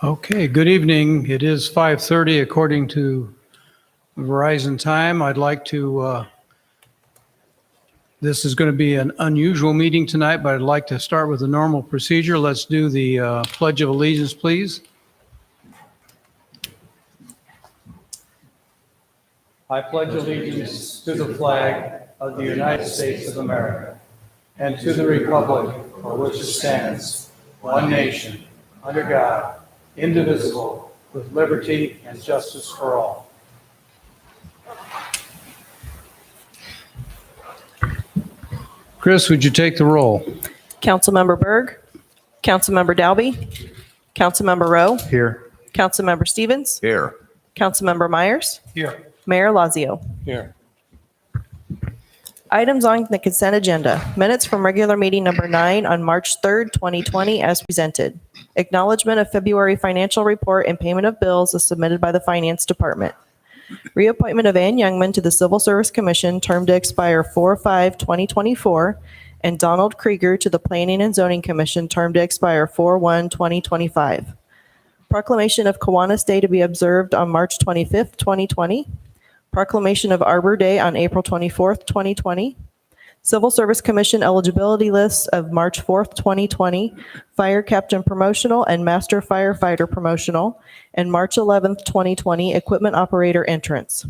Okay, good evening. It is 5:30 according to Verizon time. I'd like to, this is going to be an unusual meeting tonight, but I'd like to start with the normal procedure. Let's do the Pledge of Allegiance, please. I pledge allegiance to the flag of the United States of America and to the republic for which it stands, one nation, under God, indivisible, with liberty and justice for all. Chris, would you take the roll? Councilmember Berg, Councilmember Dalby, Councilmember Rowe, Here. Councilmember Stevens, Here. Councilmember Myers, Here. Mayor Lazio. Here. Items on the consent agenda. Minutes from regular meeting number 9 on March 3rd, 2020 as presented. Acknowledgement of February financial report and payment of bills as submitted by the Finance Department. Reappointment of Ann Youngman to the Civil Service Commission, term to expire 4/5/2024, and Donald Krieger to the Planning and Zoning Commission, term to expire 4/1/2025. Proclamation of Kiwanis Day to be observed on March 25th, 2020. Proclamation of Arbor Day on April 24th, 2020. Civil Service Commission eligibility lists of March 4th, 2020, Fire Captain Promotional and Master Firefighter Promotional, and March 11th, 2020, Equipment Operator Entrance.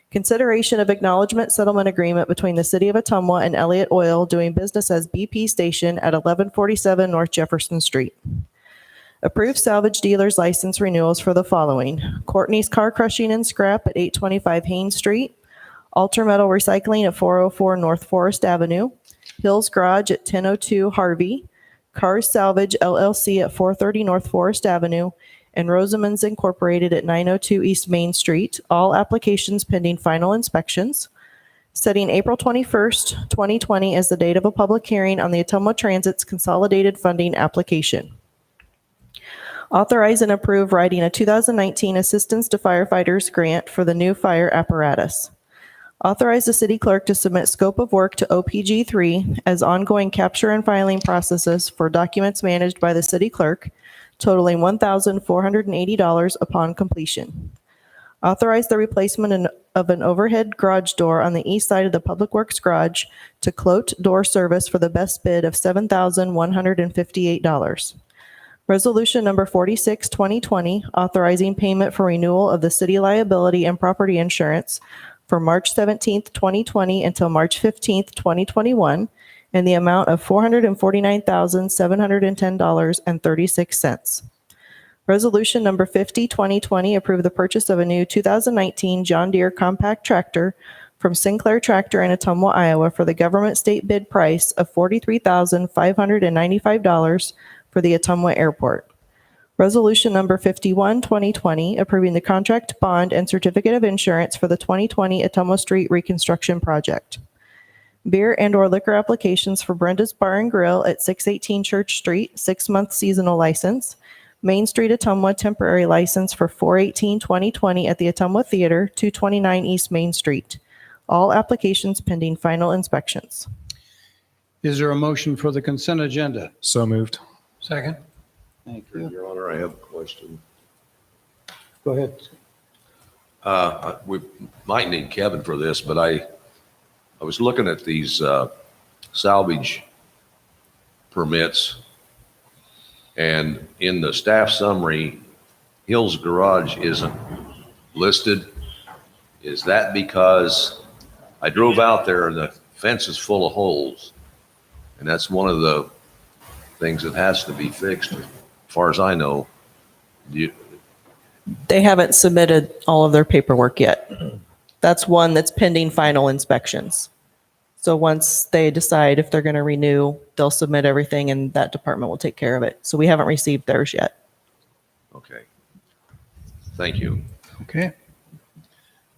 Consideration of acknowledgement settlement agreement between the City of Ottumwa and Elliott Oil doing business as BP Station at 1147 North Jefferson Street. Approved salvage dealer's license renewals for the following: Courtney's Car Crushing and Scrap at 825 Haynes Street, Alter Metal Recycling at 404 North Forest Avenue, Hills Garage at 1002 Harvey, Cars Salvage LLC at 430 North Forest Avenue, and Rosamond's Incorporated at 902 East Main Street, all applications pending final inspections. Setting April 21st, 2020 as the date of a public hearing on the Ottumwa Transit's consolidated funding application. Authorize and approve writing a 2019 Assistance to Firefighters grant for the new fire apparatus. Authorize the city clerk to submit scope of work to OPG3 as ongoing capture and filing processes for documents managed by the city clerk, totaling $1,480 upon completion. Authorize the replacement of an overhead garage door on the east side of the Public Works garage to Clote Door Service for the best bid of $7,158. Resolution number 46, 2020, authorizing payment for renewal of the city liability and property insurance for March 17th, 2020 until March 15th, 2021, in the amount of $449,710.36. Resolution number 50, 2020, approve the purchase of a new 2019 John Deere compact tractor from Sinclair Tractor in Ottumwa, Iowa for the government state bid price of $43,595 for the Ottumwa Airport. Resolution number 51, 2020, approving the contract, bond, and certificate of insurance for the 2020 Ottumwa Street Reconstruction Project. Beer and/or liquor applications for Brenda's Bar and Grill at 618 Church Street, 6-month seasonal license. Main Street Ottumwa temporary license for 4/18/2020 at the Ottumwa Theater, 229 East Main Street. All applications pending final inspections. Is there a motion for the consent agenda? So moved. Second. Thank you. Your Honor, I have a question. Go ahead. We might need Kevin for this, but I was looking at these salvage permits, and in the staff summary, Hills Garage isn't listed. Is that because I drove out there and the fence is full of holes? And that's one of the things that has to be fixed, as far as I know. They haven't submitted all of their paperwork yet. That's one that's pending final inspections. So once they decide if they're going to renew, they'll submit everything and that department will take care of it. So we haven't received theirs yet. Okay. Thank you. Okay.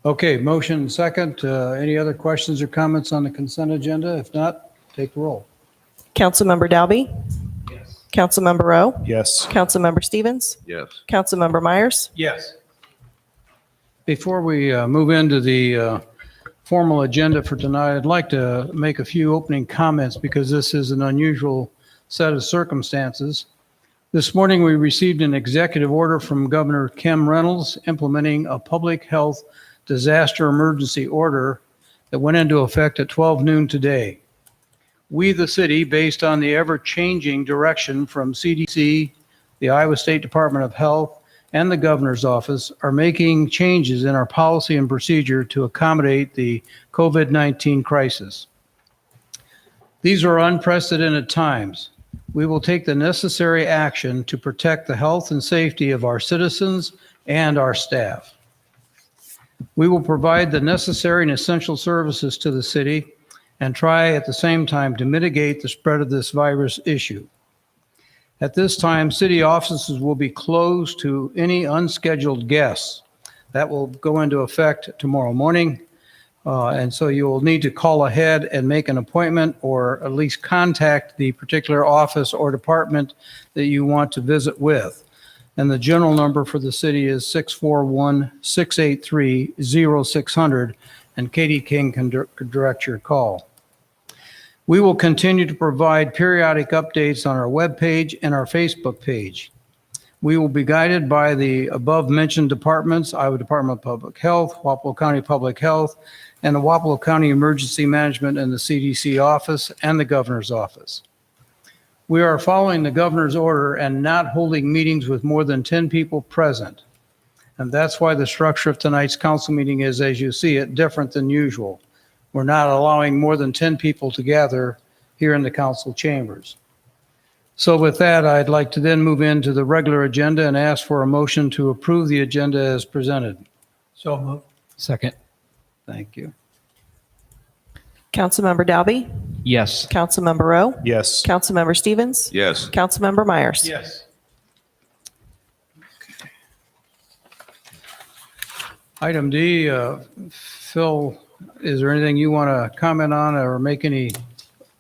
Okay, motion second. Any other questions or comments on the consent agenda? If not, take the roll. Councilmember Dalby? Yes. Councilmember Rowe? Yes. Councilmember Stevens? Yes. Councilmember Myers? Yes. Before we move into the formal agenda for tonight, I'd like to make a few opening comments because this is an unusual set of circumstances. This morning, we received an executive order from Governor Kim Reynolds implementing a public health disaster emergency order that went into effect at 12 noon today. We, the city, based on the ever-changing direction from CDC, the Iowa State Department of Health, and the governor's office, are making changes in our policy and procedure to accommodate the COVID-19 crisis. These are unprecedented times. We will take the necessary action to protect the health and safety of our citizens and our staff. We will provide the necessary and essential services to the city and try at the same time to mitigate the spread of this virus issue. At this time, city offices will be closed to any unscheduled guests. That will go into effect tomorrow morning. And so you will need to call ahead and make an appointment, or at least contact the particular office or department that you want to visit with. And the general number for the city is 641-683-0600, and Katie King can direct your call. We will continue to provide periodic updates on our webpage and our Facebook page. We will be guided by the above-mentioned departments, Iowa Department of Public Health, Wapello County Public Health, and the Wapello County Emergency Management and the CDC office and the governor's office. We are following the governor's order and not holding meetings with more than 10 people present. And that's why the structure of tonight's council meeting is, as you see it, different than usual. We're not allowing more than 10 people to gather here in the council chambers. So with that, I'd like to then move into the regular agenda and ask for a motion to approve the agenda as presented. So moved. Second. Thank you. Councilmember Dalby? Yes. Councilmember Rowe? Yes. Councilmember Stevens? Yes. Councilmember Myers? Yes. Item D, Phil, is there anything you want to comment on or make any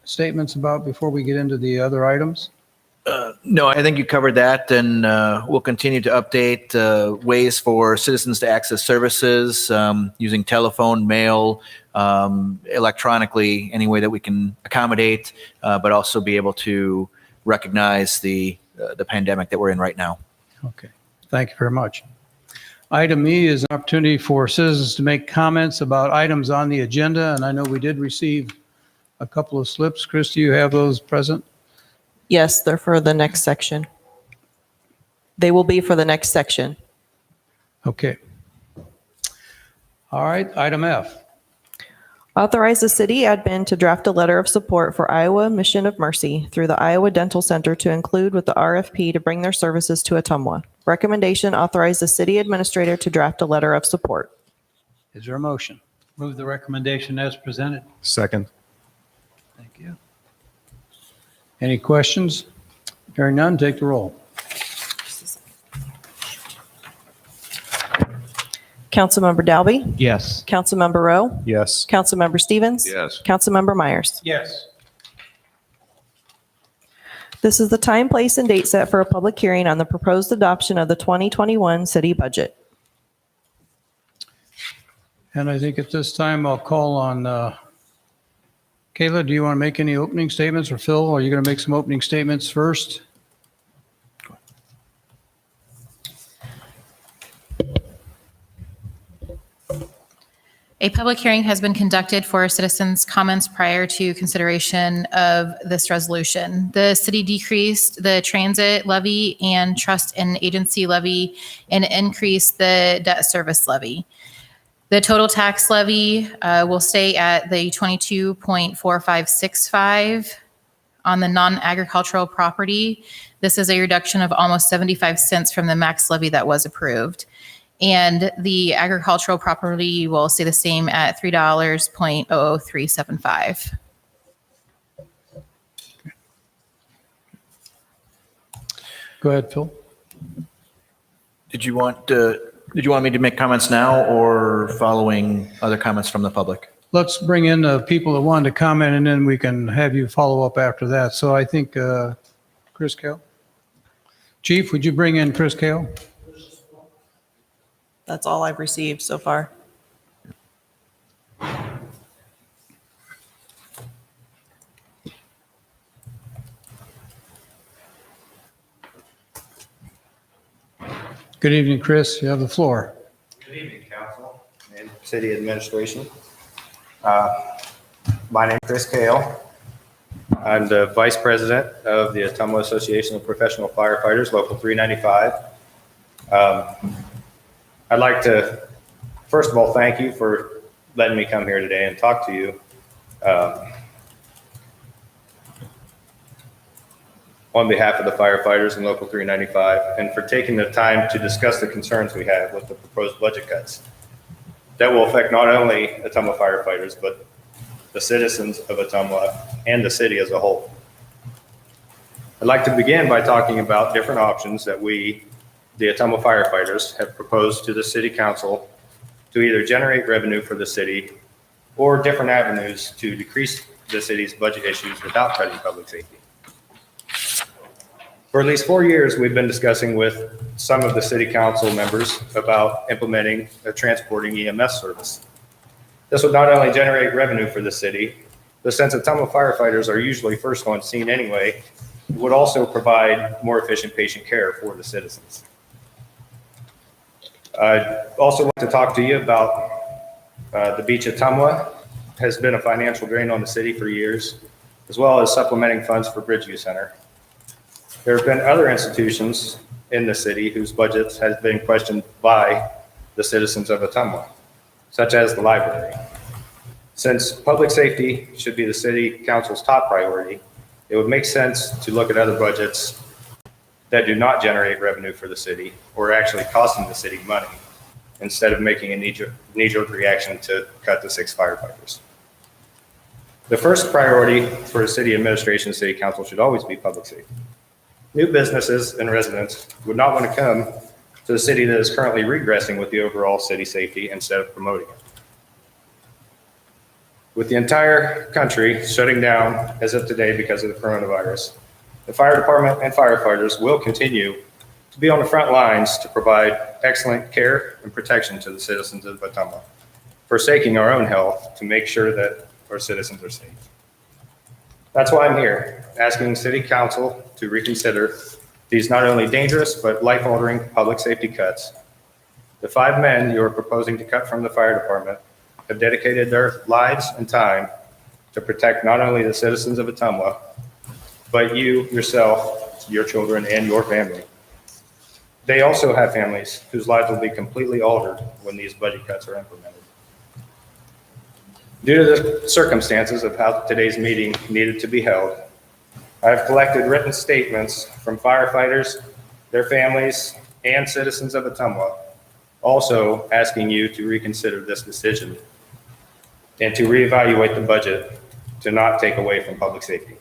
statements about before we get into the other items? No, I think you covered that, and we'll continue to update ways for citizens to access services using telephone, mail, electronically, any way that we can accommodate, but also be able to recognize the pandemic that we're in right now. Okay, thank you very much. Item E is an opportunity for citizens to make comments about items on the agenda, and I know we did receive a couple of slips. Chris, do you have those present? Yes, they're for the next section. They will be for the next section. Okay. All right, item F. Authorize the city admin to draft a letter of support for Iowa Mission of Mercy through the Iowa Dental Center to include with the RFP to bring their services to Ottumwa. Recommendation, authorize the city administrator to draft a letter of support. Is there a motion? Move the recommendation as presented. Second. Thank you. Any questions? Hearing none, take the roll. Councilmember Dalby? Yes. Councilmember Rowe? Yes. Councilmember Stevens? Yes. Councilmember Myers? Yes. This is the time, place, and date set for a public hearing on the proposed adoption of the 2021 city budget. And I think at this time I'll call on Kayla, do you want to make any opening statements, or Phil, are you going to make some opening statements first? A public hearing has been conducted for citizens' comments prior to consideration of this resolution. The city decreased the transit levy and trust and agency levy and increased the debt service levy. The total tax levy will stay at the 22.4565 on the non-agricultural property. This is a reduction of almost 75 cents from the max levy that was approved. And the agricultural property will stay the same at $3.00375. Go ahead, Phil. Did you want me to make comments now or following other comments from the public? Let's bring in the people that wanted to comment, and then we can have you follow up after that. So I think Chris Kale. Chief, would you bring in Chris Kale? That's all I've received so far. Good evening, Chris. You have the floor. Good evening, council and city administration. My name is Chris Kale. I'm the vice president of the Ottumwa Association of Professional Firefighters, Local 395. I'd like to, first of all, thank you for letting me come here today and talk to you. On behalf of the firefighters in Local 395, and for taking the time to discuss the concerns we have with the proposed budget cuts that will affect not only Ottumwa firefighters, but the citizens of Ottumwa and the city as a whole. I'd like to begin by talking about different options that we, the Ottumwa firefighters, have proposed to the city council to either generate revenue for the city or different avenues to decrease the city's budget issues without cutting public safety. For at least 4 years, we've been discussing with some of the city council members about implementing a transporting EMS service. This would not only generate revenue for the city, but since Ottumwa firefighters are usually first on scene anyway, it would also provide more efficient patient care for the citizens. I'd also like to talk to you about the Beach Ottumwa has been a financial drain on the city for years, as well as supplementing funds for Bridgeview Center. There have been other institutions in the city whose budgets have been questioned by the citizens of Ottumwa, such as the library. Since public safety should be the city council's top priority, it would make sense to look at other budgets that do not generate revenue for the city or actually costing the city money, instead of making a knee-jerk reaction to cut the 6 firefighters. The first priority for a city administration and city council should always be public safety. New businesses and residents would not want to come to the city that is currently regressing with the overall city safety instead of promoting it. With the entire country shutting down as of today because of the coronavirus, the fire department and firefighters will continue to be on the front lines to provide excellent care and protection to the citizens of Ottumwa, forsaking our own health to make sure that our citizens are safe. That's why I'm here, asking City Council to reconsider these not only dangerous but life-altering public safety cuts. The 5 men you are proposing to cut from the fire department have dedicated their lives and time to protect not only the citizens of Ottumwa, but you, yourself, your children, and your family. They also have families whose lives will be completely altered when these budget cuts are implemented. Due to the circumstances of how today's meeting needed to be held, I have collected written statements from firefighters, their families, and citizens of Ottumwa, also asking you to reconsider this decision and to reevaluate the budget to not take away from public safety.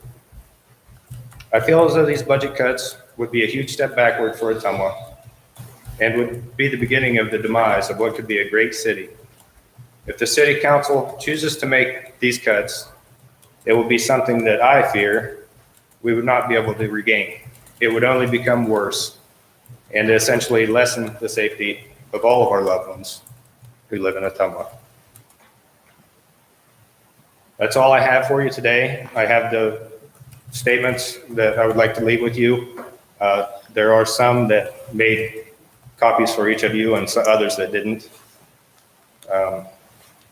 I feel as though these budget cuts would be a huge step backward for Ottumwa and would be the beginning of the demise of what could be a great city. If the city council chooses to make these cuts, it will be something that I fear we would not be able to regain. It would only become worse and essentially lessen the safety of all of our loved ones who live in Ottumwa. That's all I have for you today. I have the statements that I would like to leave with you. There are some that made copies for each of you and some others that didn't.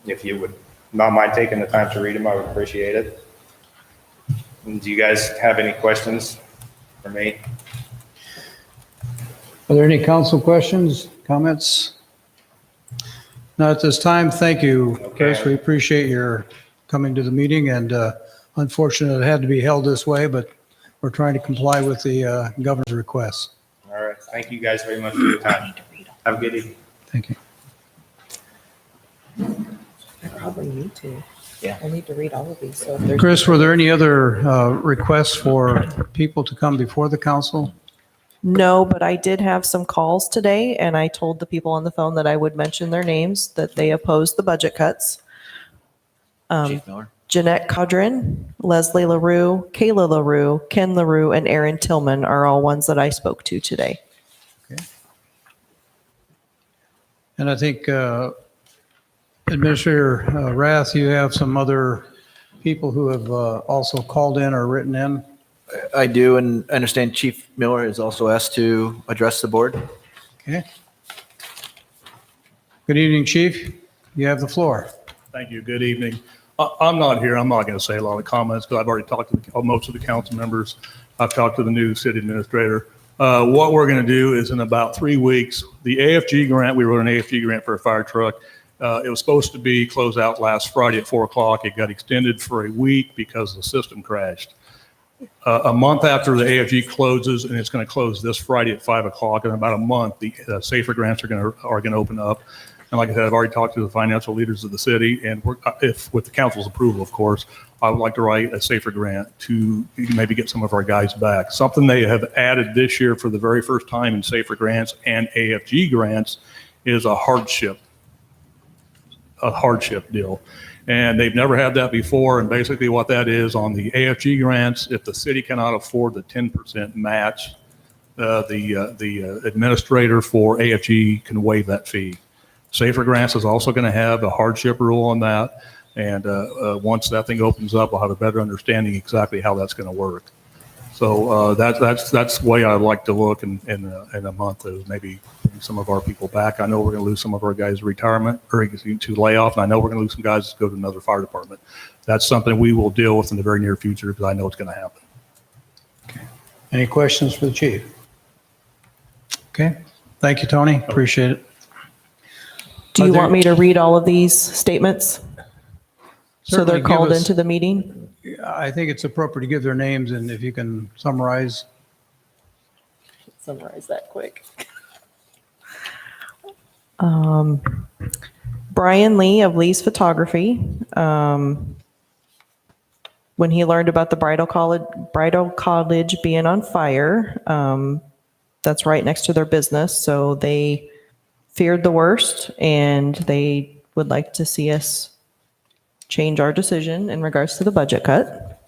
If you would not mind taking the time to read them, I would appreciate it. And do you guys have any questions for me? Are there any council questions, comments? Not at this time. Thank you, Chris. Okay. We appreciate your coming to the meeting, and unfortunately, it had to be held this way, but we're trying to comply with the governor's requests. All right. Thank you guys very much for your time. Have a good evening. Thank you. I probably need to. Yeah. I need to read all of these. So if there's Chris, were there any other requests for people to come before the council? No, but I did have some calls today, and I told the people on the phone that I would mention their names, that they opposed the budget cuts. Chief Miller? Jeanette Codrin, Leslie LaRue, Kayla LaRue, Ken LaRue, and Aaron Tillman are all ones that I spoke to today. And I think Administrator Rath, you have some other people who have also called in or written in. I do, and I understand Chief Miller is also asked to address the board. Okay. Good evening, Chief. You have the floor. Thank you. Good evening. I'm not here. I'm not going to say a lot of comments because I've already talked to most of the council members. I've talked to the new city administrator. What we're going to do is in about 3 weeks, the AFG grant, we wrote an AFG grant for a fire truck. It was supposed to be closed out last Friday at 4 o'clock. It got extended for a week because the system crashed. A month after the AFG closes, and it's going to close this Friday at 5 o'clock, in about a month, the safer grants are going to open up. And like I said, I've already talked to the financial leaders of the city, and if with the council's approval, of course, I would like to write a safer grant to maybe get some of our guys back. Something they have added this year for the very first time in safer grants and AFG grants is a hardship deal. And they've never had that before. And basically what that is on the AFG grants, if the city cannot afford the 10% match, the administrator for AFG can waive that fee. Safer Grants is also going to have a hardship rule on that. And once that thing opens up, we'll have a better understanding exactly how that's going to work. So that's the way I'd like to look in a month, is maybe some of our people back. I know we're going to lose some of our guys to retirement or to layoff, and I know we're going to lose some guys to go to another fire department. That's something we will deal with in the very near future because I know it's going to happen. Any questions for the chief? Okay. Thank you, Tony. Appreciate it. Do you Are there- want me to read all of these statements? So Certainly they're give called us- into the meeting? I think it's appropriate to give their names, and if you can summarize. Summarize that quick. Brian Lee of Lee's Photography. When he learned about the bridal cottage being on fire, that's right next to their business. So they feared the worst, and they would like to see us change our decision in regards to the budget cut.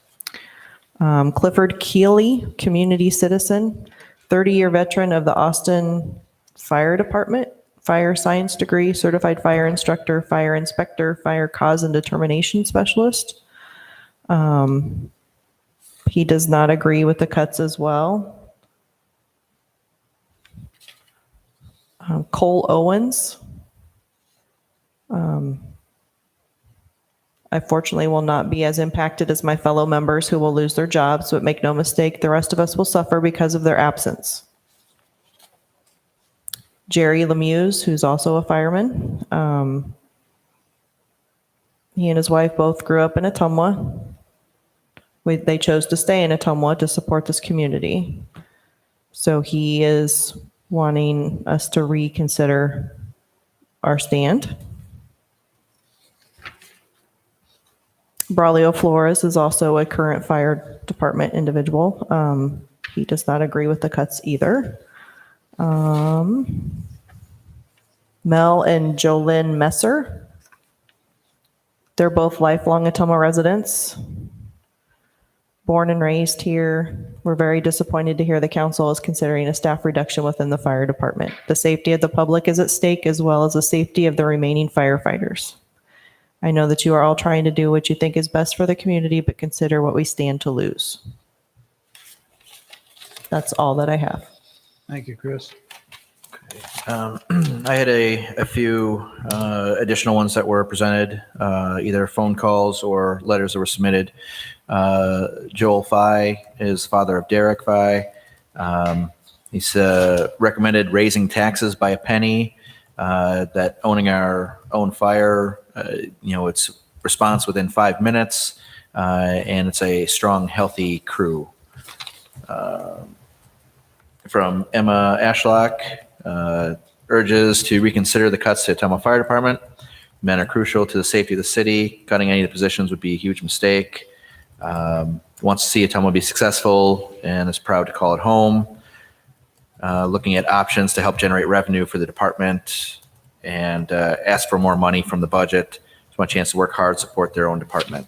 Clifford Keeley, community citizen, 30-year veteran of the Austin Fire Department, fire science degree, certified fire instructor, fire inspector, fire cause and determination specialist. He does not agree with the cuts as well. Cole Owens. I fortunately will not be as impacted as my fellow members who will lose their jobs, but make no mistake, the rest of us will suffer because of their absence. Jerry Lemieux, who's also a fireman. He and his wife both grew up in Ottumwa. They chose to stay in Ottumwa to support this community. So he is wanting us to reconsider our stand. Braulio Flores is also a current fire department individual. He does not agree with the cuts either. Mel and Jolynn Messer. They're both lifelong Ottumwa residents. Born and raised here. We're very disappointed to hear the council is considering a staff reduction within the fire department. The safety of the public is at stake, as well as the safety of the remaining firefighters. I know that you are all trying to do what you think is best for the community, but consider what we stand to lose. That's all that I have. Thank you, Chris. I had a few additional ones that were presented, either phone calls or letters that were submitted. Joel Fye is father of Derek Fye. He's recommended raising taxes by a penny, that owning our own fire, it's response within 5 minutes, and it's a strong, healthy crew. From Emma Ashlock, urges to reconsider the cuts to Ottumwa Fire Department. Men are crucial to the safety of the city. Cutting any of the positions would be a huge mistake. Wants to see Ottumwa be successful and is proud to call it home. Looking at options to help generate revenue for the department and ask for more money from the budget. Just want a chance to work hard, support their own department.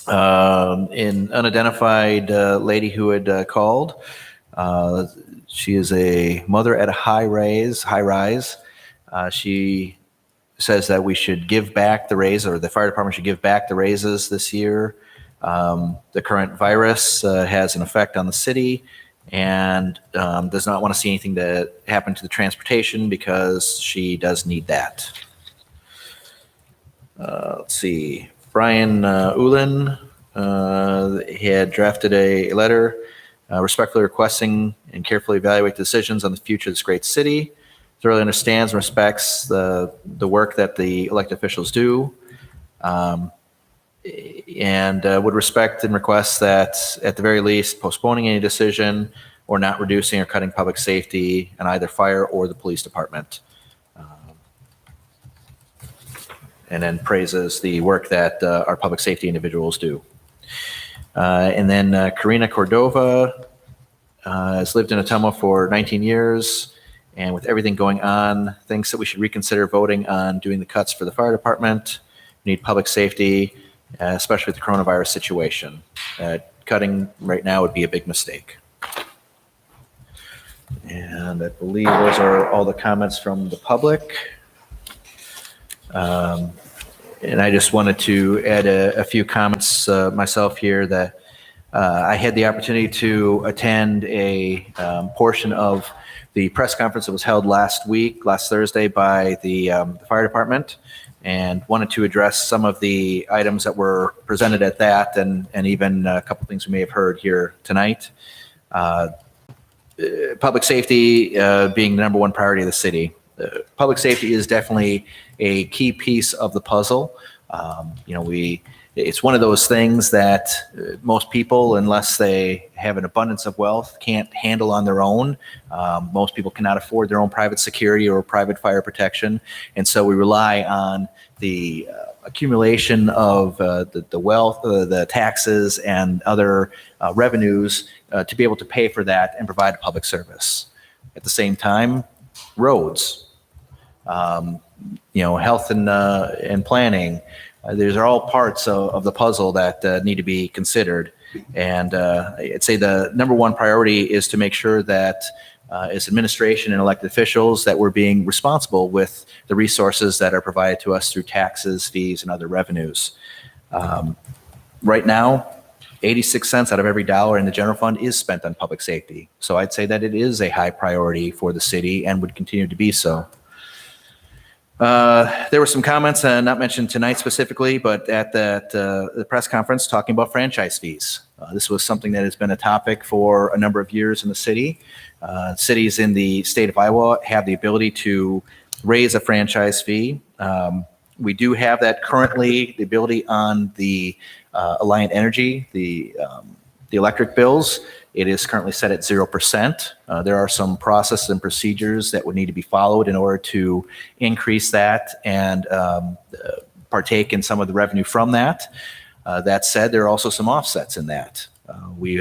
An unidentified lady who had called. She is a mother at a high rise. She says that we should give back the raise, or the fire department should give back the raises this year. The current virus has an effect on the city, and does not want to see anything to happen to the transportation because she does need that. Let's see. Brian Ullin he had drafted a letter respectfully requesting and carefully evaluate the decisions on the future of this great city. Thoroughly understands and respects the work that the elected officials do, and would respect and request that, at the very least, postponing any decision or not reducing or cutting public safety in either fire or the police department. And then praises the work that our public safety individuals do. And then Karina Cordova has lived in Ottumwa for 19 years, and with everything going on, thinks that we should reconsider voting on doing the cuts for the fire department. We need public safety, especially with the coronavirus situation. Cutting right now would be a big mistake. And I believe those are all the comments from the public. And I just wanted to add a few comments myself here that I had the opportunity to attend a portion of the press conference that was held last Thursday by the fire department, and wanted to address some of the items that were presented at that, and even a couple things we may have heard here tonight. Public safety being the number one priority of the city. Public safety is definitely a key piece of the puzzle. It's one of those things that most people, unless they have an abundance of wealth, can't handle on their own. Most people cannot afford their own private security or private fire protection. And so we rely on the accumulation of the wealth, the taxes, and other revenues to be able to pay for that and provide a public service. At the same time, roads, health and planning. These are all parts of the puzzle that need to be considered. And I'd say the number one priority is to make sure that as administration and elected officials that we're being responsible with the resources that are provided to us through taxes, fees, and other revenues. Right now, 86 cents out of every dollar in the general fund is spent on public safety. So I'd say that it is a high priority for the city and would continue to be so. There were some comments, not mentioned tonight specifically, but at the press conference talking about franchise fees. This was something that has been a topic for a number of years in the city. Cities in the state of Iowa have the ability to raise a franchise fee. We do have that currently, the ability on the Alliant Energy, the electric bills. It is currently set at 0%. There are some processes and procedures that would need to be followed in order to increase that and partake in some of the revenue from that. That said, there are also some offsets in that. We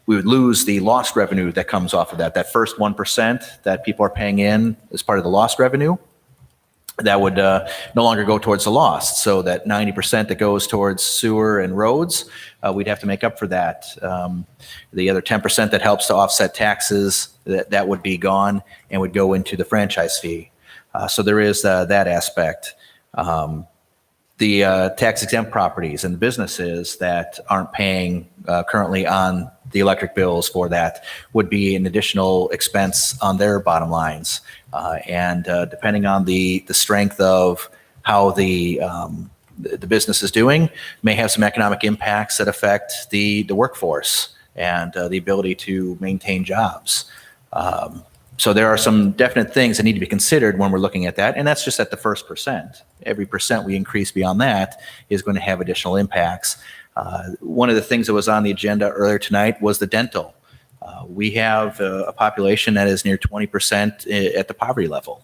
would lose the lost revenue that comes off of that. That first 1% that people are paying in as part of the lost revenue, that would no longer go towards the lost. So that 90% that goes towards sewer and roads, we'd have to make up for that. The other 10% that helps to offset taxes, that would be gone and would go into the franchise fee. So there is that aspect. The tax exempt properties and businesses that aren't paying currently on the electric bills for that would be an additional expense on their bottom lines. And depending on the strength of how the business is doing, may have some economic impacts that affect the workforce and the ability to maintain jobs. So there are some definite things that need to be considered when we're looking at that, and that's just at the first %. Every % we increase beyond that is going to have additional impacts. One of the things that was on the agenda earlier tonight was the dental. We have a population that is near 20% at the poverty level.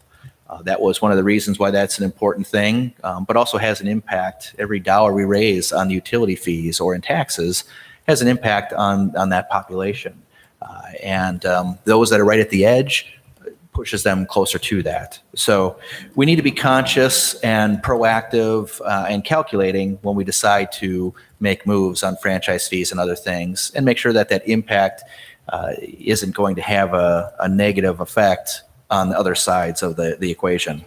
That was one of the reasons why that's an important thing, but also has an impact. Every dollar we raise on the utility fees or in taxes has an impact on that population. And those that are right at the edge pushes them closer to that. So we need to be conscious and proactive and calculating when we decide to make moves on franchise fees and other things, and make sure that that impact isn't going to have a negative effect on the other sides of the equation.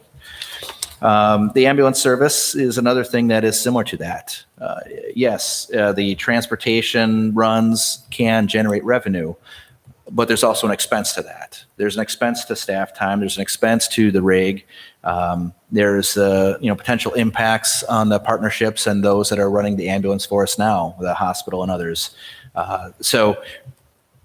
The ambulance service is another thing that is similar to that. Yes, the transportation runs can generate revenue, but there's also an expense to that. There's an expense to staff time. There's an expense to the rig. There's potential impacts on the partnerships and those that are running the ambulance for us now, the hospital and others. So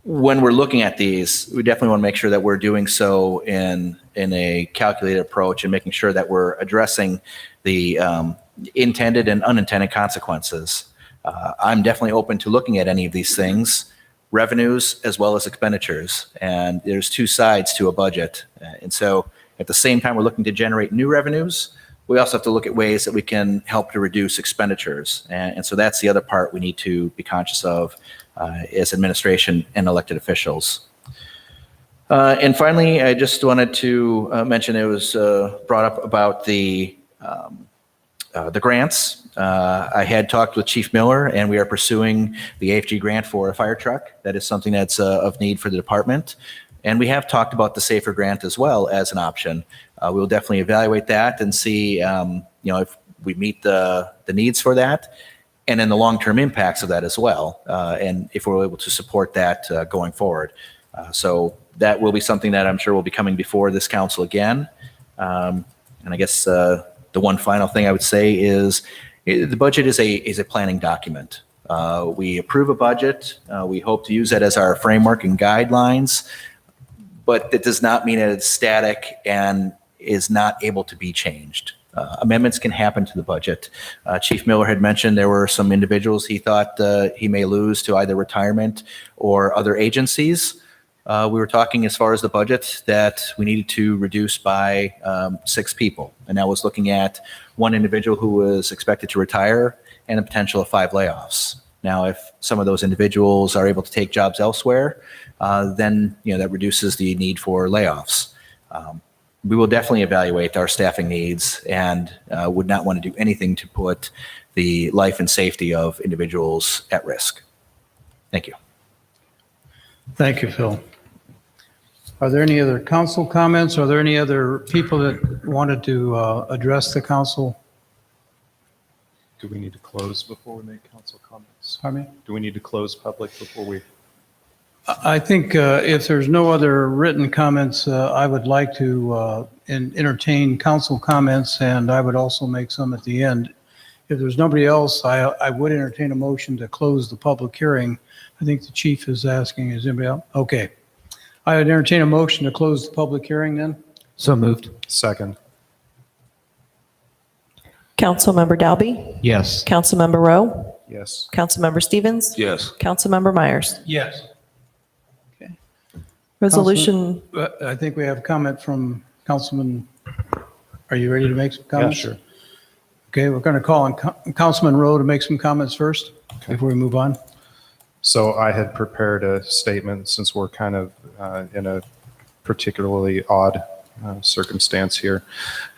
when we're looking at these, we definitely want to make sure that we're doing so in a calculated approach and making sure that we're addressing the intended and unintended consequences. I'm definitely open to looking at any of these things, revenues as well as expenditures. And there's two sides to a budget. And so at the same time we're looking to generate new revenues, we also have to look at ways that we can help to reduce expenditures. And so that's the other part we need to be conscious of as administration and elected officials. And finally, I just wanted to mention, it was brought up about the grants. I had talked with Chief Miller, and we are pursuing the AFG grant for a fire truck. That is something that's of need for the department. And we have talked about the SAFER grant as well as an option. We will definitely evaluate that and see, if we meet the needs for that, and then the long-term impacts of that as well, and if we're able to support that going forward. So that will be something that I'm sure will be coming before this council again. And I guess the one final thing I would say is the budget is a planning document. We approve a budget. We hope to use that as our framework and guidelines, but that does not mean that it's static and is not able to be changed. Amendments can happen to the budget. Chief Miller had mentioned there were some individuals he thought he may lose to either retirement or other agencies. We were talking as far as the budget that we needed to reduce by 6 people. And that was looking at one individual who was expected to retire and a potential of 5 layoffs. Now, if some of those individuals are able to take jobs elsewhere, then that reduces the need for layoffs. We will definitely evaluate our staffing needs and would not want to do anything to put the life and safety of individuals at risk. Thank you. Thank you, Phil. Are there any other council comments? Are there any other people that wanted to address the council? Do we need to close before we make council comments? Pardon me? Do we need to close public before we? I think if there's no other written comments, I would like to entertain council comments, and I would also make some at the end. If there's nobody else, I would entertain a motion to close the public hearing. I think the chief is asking, is anybody else? Okay. I would entertain a motion to close the public hearing then. So moved. Second. Councilmember Dalby? Yes. Councilmember Rowe? Yes. Councilmember Stevens? Yes. Councilmember Myers? Yes. Resolution, I think we have a comment from Councilman. Are you ready to make some comments? sure. Okay, we're going to call on Councilman Rowe to make some comments first before we move on. So I had prepared a statement since we're kind of in a particularly odd circumstance here.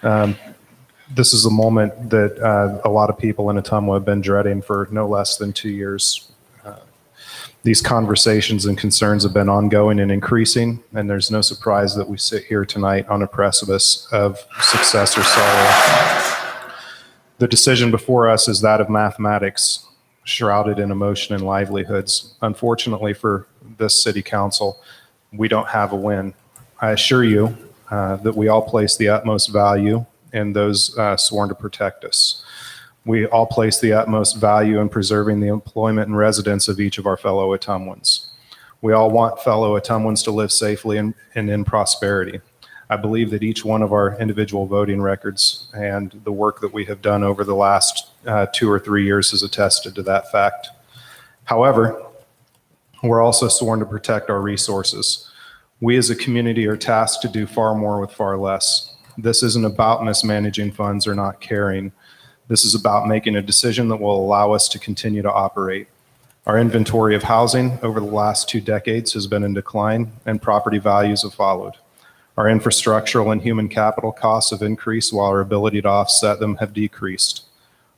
This is a moment that a lot of people in Ottumwa have been dreading for no less than 2 years. These conversations and concerns have been ongoing and increasing, and there's no surprise that we sit here tonight on a precipice of success or sorrow. The decision before us is that of mathematics, shrouded in emotion and livelihoods. Unfortunately for this city council, we don't have a win. I assure you that we all place the utmost value in those sworn to protect us. We all place the utmost value in preserving the employment and residence of each of our fellow Ottumwans. We all want fellow Ottumwans to live safely and in prosperity. I believe that each one of our individual voting records and the work that we have done over the last 2 or 3 years has attested to that fact. However, we're also sworn to protect our resources. We as a community are tasked to do far more with far less. This isn't about mismanaging funds or not caring. This is about making a decision that will allow us to continue to operate. Our inventory of housing over the last 2 decades has been in decline, and property values have followed. Our infrastructural and human capital costs have increased while our ability to offset them have decreased.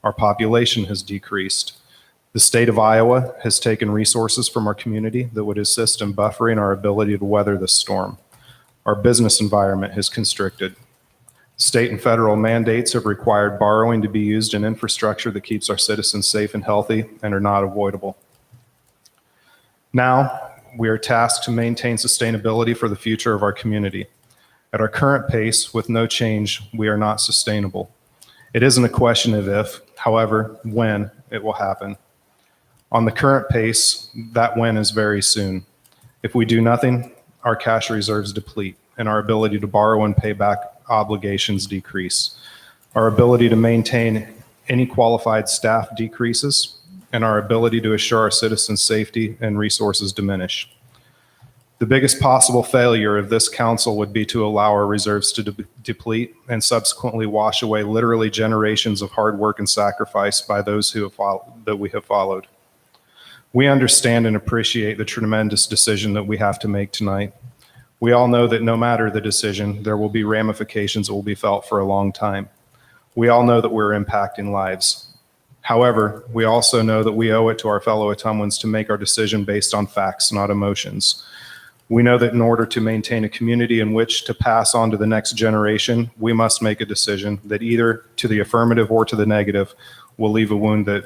Our population has decreased. The state of Iowa has taken resources from our community that would assist in buffering our ability to weather this storm. Our business environment has constricted. State and federal mandates have required borrowing to be used in infrastructure that keeps our citizens safe and healthy and are not avoidable. Now, we are tasked to maintain sustainability for the future of our community. At our current pace, with no change, we are not sustainable. It isn't a question of if, however, when it will happen. On the current pace, that when is very soon. If we do nothing, our cash reserves deplete and our ability to borrow and pay back obligations decrease. Our ability to maintain any qualified staff decreases, and our ability to assure our citizens' safety and resources diminish. The biggest possible failure of this council would be to allow our reserves to deplete and subsequently wash away literally generations of hard work and sacrifice by those that we have followed. We understand and appreciate the tremendous decision that we have to make tonight. We all know that no matter the decision, there will be ramifications that will be felt for a long time. We all know that we're impacting lives. However, we also know that we owe it to our fellow Ottumwans to make our decision based on facts, not emotions. We know that in order to maintain a community in which to pass on to the next generation, we must make a decision that either to the affirmative or to the negative will leave a wound that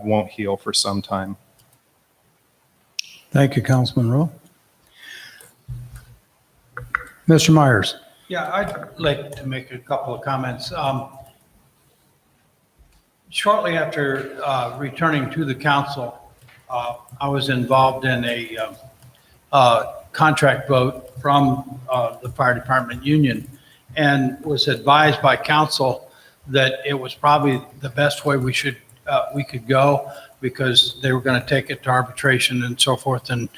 won't heal for some time. Thank you, Councilman Rowe. Mr. Myers. Yeah, I'd like to make a couple of comments. Shortly after returning to the council, I was involved in a contract vote from the fire department union and was advised by council that it was probably the best way we could go because they were going to take it to arbitration and so forth. And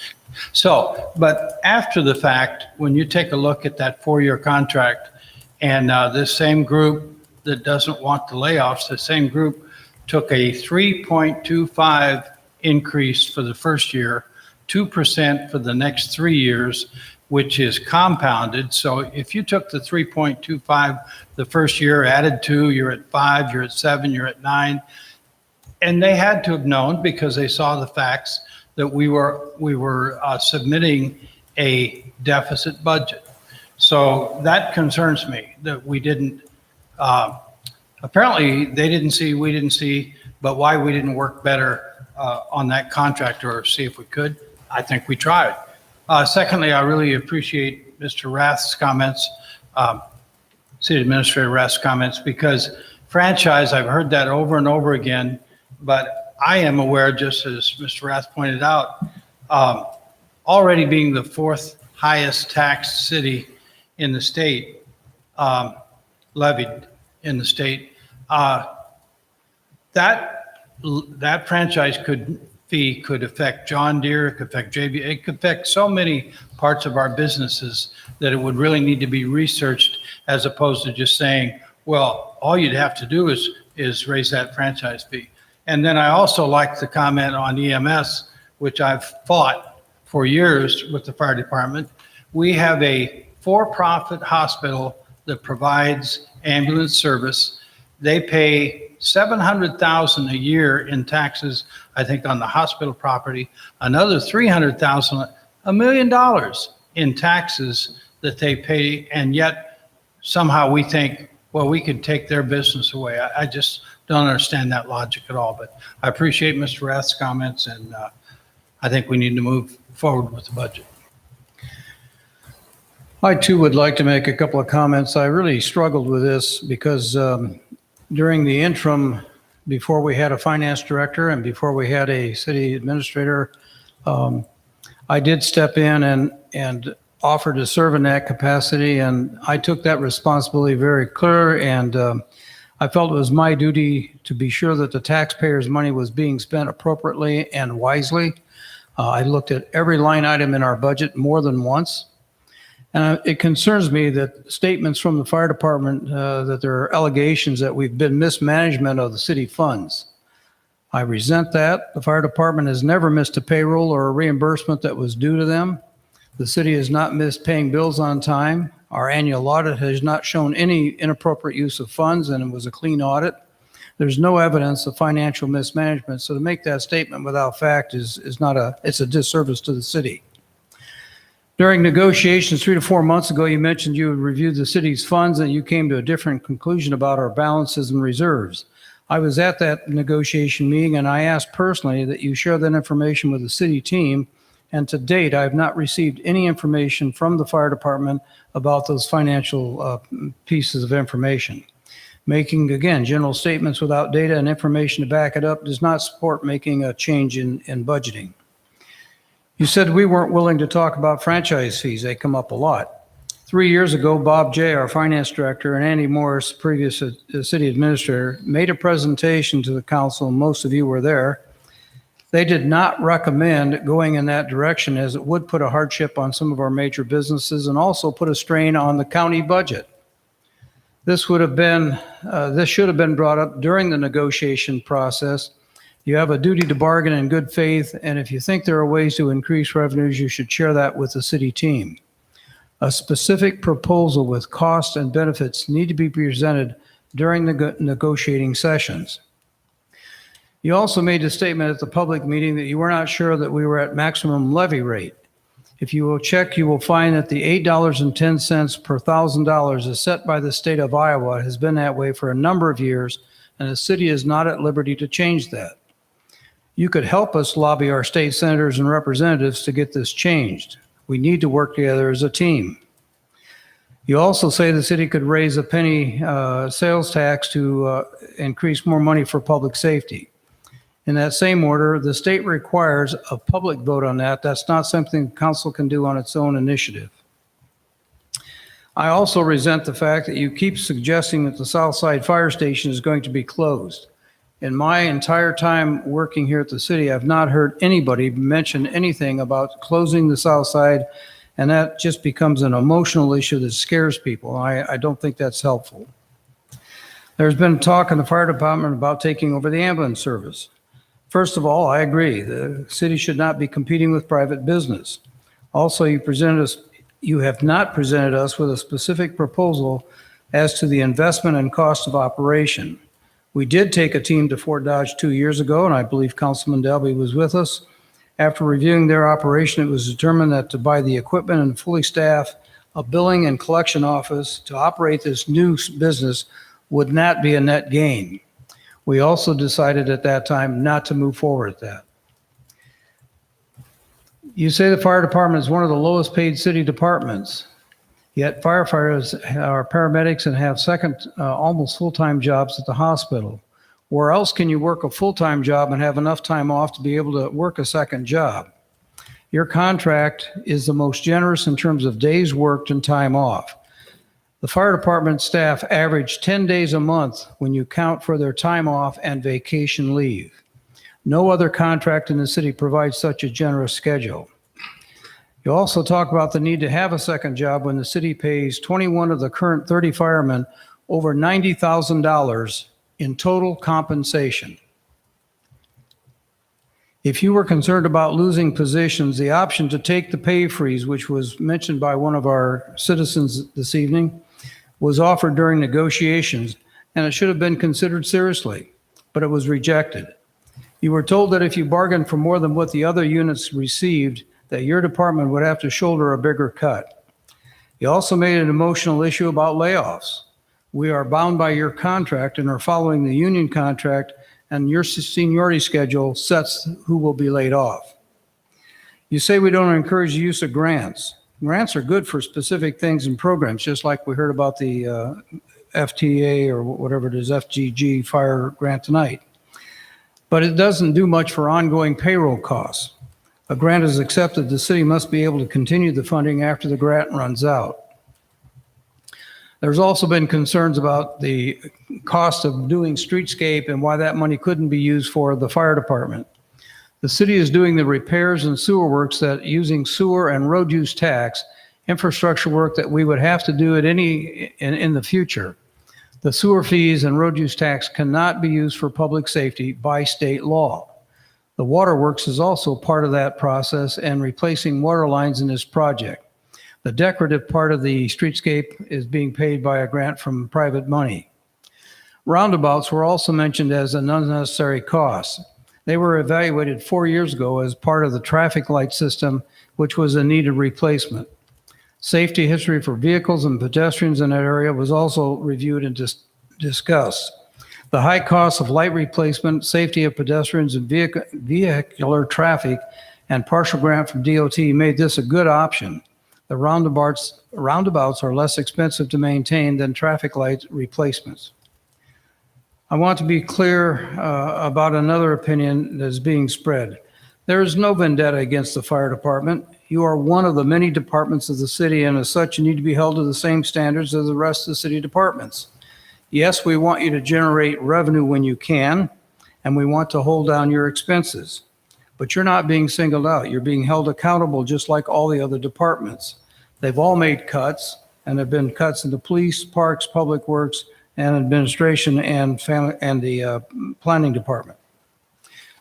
so, but after the fact, when you take a look at that 4-year contract and this same group that doesn't want the layoffs, the same group took a 3.25 increase for the first year, 2% for the next 3 years, which is compounded. So if you took the 3.25 the first year, added 2, you're at 5, you're at 7, you're at 9. And they had to have known because they saw the facts that we were submitting a deficit budget. So that concerns me that we didn't, apparently they didn't see, we didn't see, but why we didn't work better on that contract or see if we could. I think we tried. Secondly, I really appreciate Mr. Rath's comments, City Administrator Rath's comments, because franchise, I've heard that over and over again, but I am aware, just as Mr. Rath pointed out, already being the 4th highest taxed city in the state, levied in the state, that franchise fee could affect John Deere, it could affect JB, it could affect so many parts of our businesses that it would really need to be researched as opposed to just saying, well, all you'd have to do is raise that franchise fee. And then I also like the comment on EMS, which I've fought for years with the fire department. We have a for-profit hospital that provides ambulance service. They pay $700,000 a year in taxes, I think, on the hospital property, another $300,000, $1 million in taxes that they pay, and yet somehow we think, well, we could take their business away. I just don't understand that logic at all, but I appreciate Mr. Rath's comments, and I think we need to move forward with the budget. I too would like to make a couple of comments. I really struggled with this because during the interim, before we had a finance director and before we had a city administrator, I did step in and offer to serve in that capacity, and I took that responsibility very clear, and I felt it was my duty to be sure that the taxpayers' money was being spent appropriately and wisely. I looked at every line item in our budget more than once. And it concerns me that statements from the fire department that there are allegations that we've been mismanagement of the city funds. I resent that. The fire department has never missed a payroll or a reimbursement that was due to them. The city has not missed paying bills on time. Our annual audit has not shown any inappropriate use of funds, and it was a clean audit. There's no evidence of financial mismanagement. So to make that statement without fact it's a disservice to the city. During negotiations 3 to 4 months ago, you mentioned you had reviewed the city's funds and you came to a different conclusion about our balances and reserves. I was at that negotiation meeting and I asked personally that you share that information with the city team. And to date, I have not received any information from the fire department about those financial pieces of information. Making, again, general statements without data and information to back it up does not support making a change in budgeting. You said we weren't willing to talk about franchise fees. They come up a lot. 3 years ago, Bob Jay, our finance director, and Andy Morris, previous city administrator, made a presentation to the council, and most of you were there. They did not recommend going in that direction as it would put a hardship on some of our major businesses and also put a strain on the county budget. This should have been brought up during the negotiation process. You have a duty to bargain in good faith, and if you think there are ways to increase revenues, you should share that with the city team. A specific proposal with costs and benefits need to be presented during the negotiating sessions. You also made a statement at the public meeting that you were not sure that we were at maximum levy rate. If you will check, you will find that the $8.10 per $1,000 is set by the state of Iowa. It has been that way for a number of years, and the city is not at liberty to change that. You could help us lobby our state senators and representatives to get this changed. We need to work together as a team. You also say the city could raise a penny sales tax to increase more money for public safety. In that same order, the state requires a public vote on that. That's not something the council can do on its own initiative. I also resent the fact that you keep suggesting that the Southside Fire Station is going to be closed. In my entire time working here at the city, I've not heard anybody mention anything about closing the south side, and that just becomes an emotional issue that scares people. I don't think that's helpful. There's been talk in the fire department about taking over the ambulance service. First of all, I agree. The city should not be competing with private business. Also, you have not presented us with a specific proposal as to the investment and cost of operation. We did take a team to Fort Dodge 2 years ago, and I believe Councilman Delby was with us. After reviewing their operation, it was determined that to buy the equipment and fully staff a billing and collection office to operate this new business would not be a net gain. We also decided at that time not to move forward with that. You say the fire department is one of the lowest paid city departments. Yet firefighters are paramedics and have almost full-time jobs at the hospital. Where else can you work a full-time job and have enough time off to be able to work a second job? Your contract is the most generous in terms of days worked and time off. The fire department staff average 10 days a month when you count for their time off and vacation leave. No other contract in the city provides such a generous schedule. You also talk about the need to have a second job when the city pays 21 of the current 30 firemen over $90,000 in total compensation. If you were concerned about losing positions, the option to take the pay freeze, which was mentioned by one of our citizens this evening, was offered during negotiations, and it should have been considered seriously, but it was rejected. You were told that if you bargained for more than what the other units received, that your department would have to shoulder a bigger cut. You also made an emotional issue about layoffs. We are bound by your contract and are following the union contract, and your seniority schedule sets who will be laid off. You say we don't encourage the use of grants. Grants are good for specific things and programs, just like we heard about the FTA or whatever it is, FGG fire grant tonight. But it doesn't do much for ongoing payroll costs. A grant is accepted, the city must be able to continue the funding after the grant runs out. There's also been concerns about the cost of doing streetscape and why that money couldn't be used for the fire department. The city is doing the repairs and sewer works that using sewer and road use tax, infrastructure work that we would have to do in the future. The sewer fees and road use tax cannot be used for public safety by state law. The waterworks is also part of that process and replacing water lines in this project. The decorative part of the streetscape is being paid by a grant from private money. Roundabouts were also mentioned as an unnecessary cost. They were evaluated 4 years ago as part of the traffic light system, which was in need of replacement. Safety history for vehicles and pedestrians in that area was also reviewed and discussed. The high cost of light replacement, safety of pedestrians and vehicular traffic, and partial grant from DOT made this a good option. The roundabouts are less expensive to maintain than traffic light replacements. I want to be clear about another opinion that is being spread. There is no vendetta against the fire department. You are one of the many departments of the city, and as such, you need to be held to the same standards as the rest of the city departments. Yes, we want you to generate revenue when you can, and we want to hold down your expenses. But you're not being singled out. You're being held accountable just like all the other departments. They've all made cuts, and there have been cuts in the police, parks, public works, and administration and family and the planning department.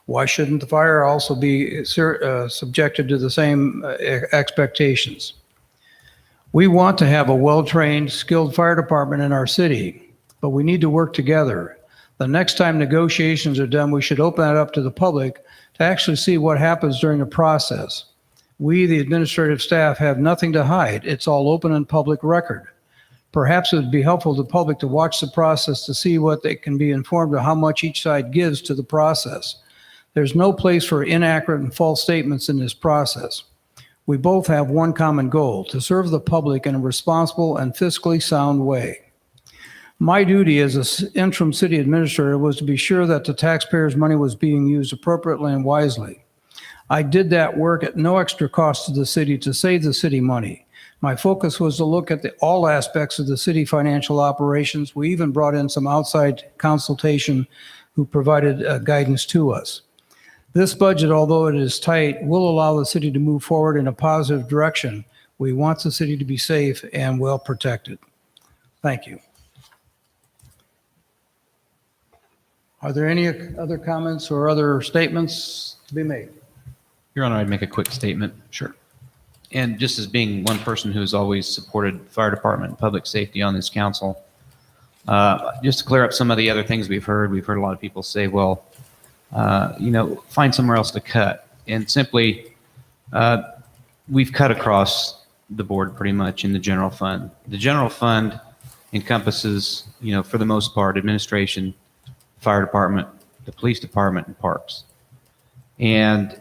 Why shouldn't the fire also be subjected to the same expectations? We want to have a well-trained, skilled fire department in our city, but we need to work together. The next time negotiations are done, we should open that up to the public to actually see what happens during the process. We, the administrative staff, have nothing to hide. It's all open and public record. Perhaps it would be helpful to the public to watch the process to see what they can be informed of how much each side gives to the process. There's no place for inaccurate and false statements in this process. We both have one common goal: to serve the public in a responsible and fiscally sound way. My duty as an interim city administrator was to be sure that the taxpayers' money was being used appropriately and wisely. I did that work at no extra cost to the city to save the city money. My focus was to look at all aspects of the city financial operations. We even brought in some outside consultation who provided guidance to us. This budget, although it is tight, will allow the city to move forward in a positive direction. We want the city to be safe and well protected. Thank you. Are there any other comments or other statements to be made? Your Honor, I'd make a quick statement. Sure. And just as being one person who's always supported fire department and public safety on this council, just to clear up some of the other things we've heard a lot of people say, well, find somewhere else to cut. And simply, we've cut across the board pretty much in the general fund. The general fund encompasses, for the most part, administration, fire department, the police department, and parks. And,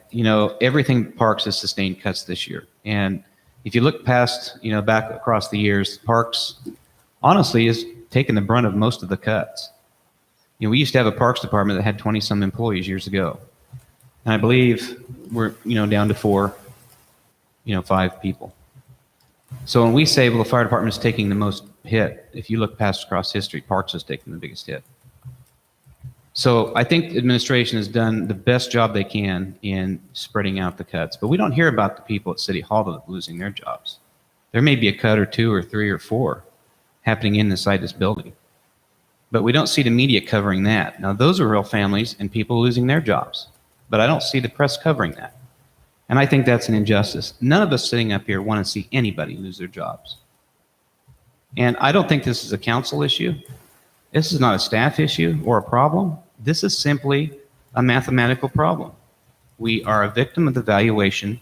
everything parks has sustained cuts this year. And if you look past, back across the years, parks honestly has taken the brunt of most of the cuts. We used to have a parks department that had 20 some employees years ago. And I believe we're, down to 5 people. So when we say, well, the fire department is taking the most hit, if you look past across history, parks has taken the biggest hit. So I think the administration has done the best job they can in spreading out the cuts, but we don't hear about the people at City Hall that are losing their jobs. There may be a cut or 2 or 3 or 4 happening inside this building, but we don't see the media covering that. Now, those are real families and people losing their jobs, but I don't see the press covering that. And I think that's an injustice. None of us sitting up here want to see anybody lose their jobs. And I don't think this is a council issue. This is not a staff issue or a problem. This is simply a mathematical problem. We are a victim of the valuation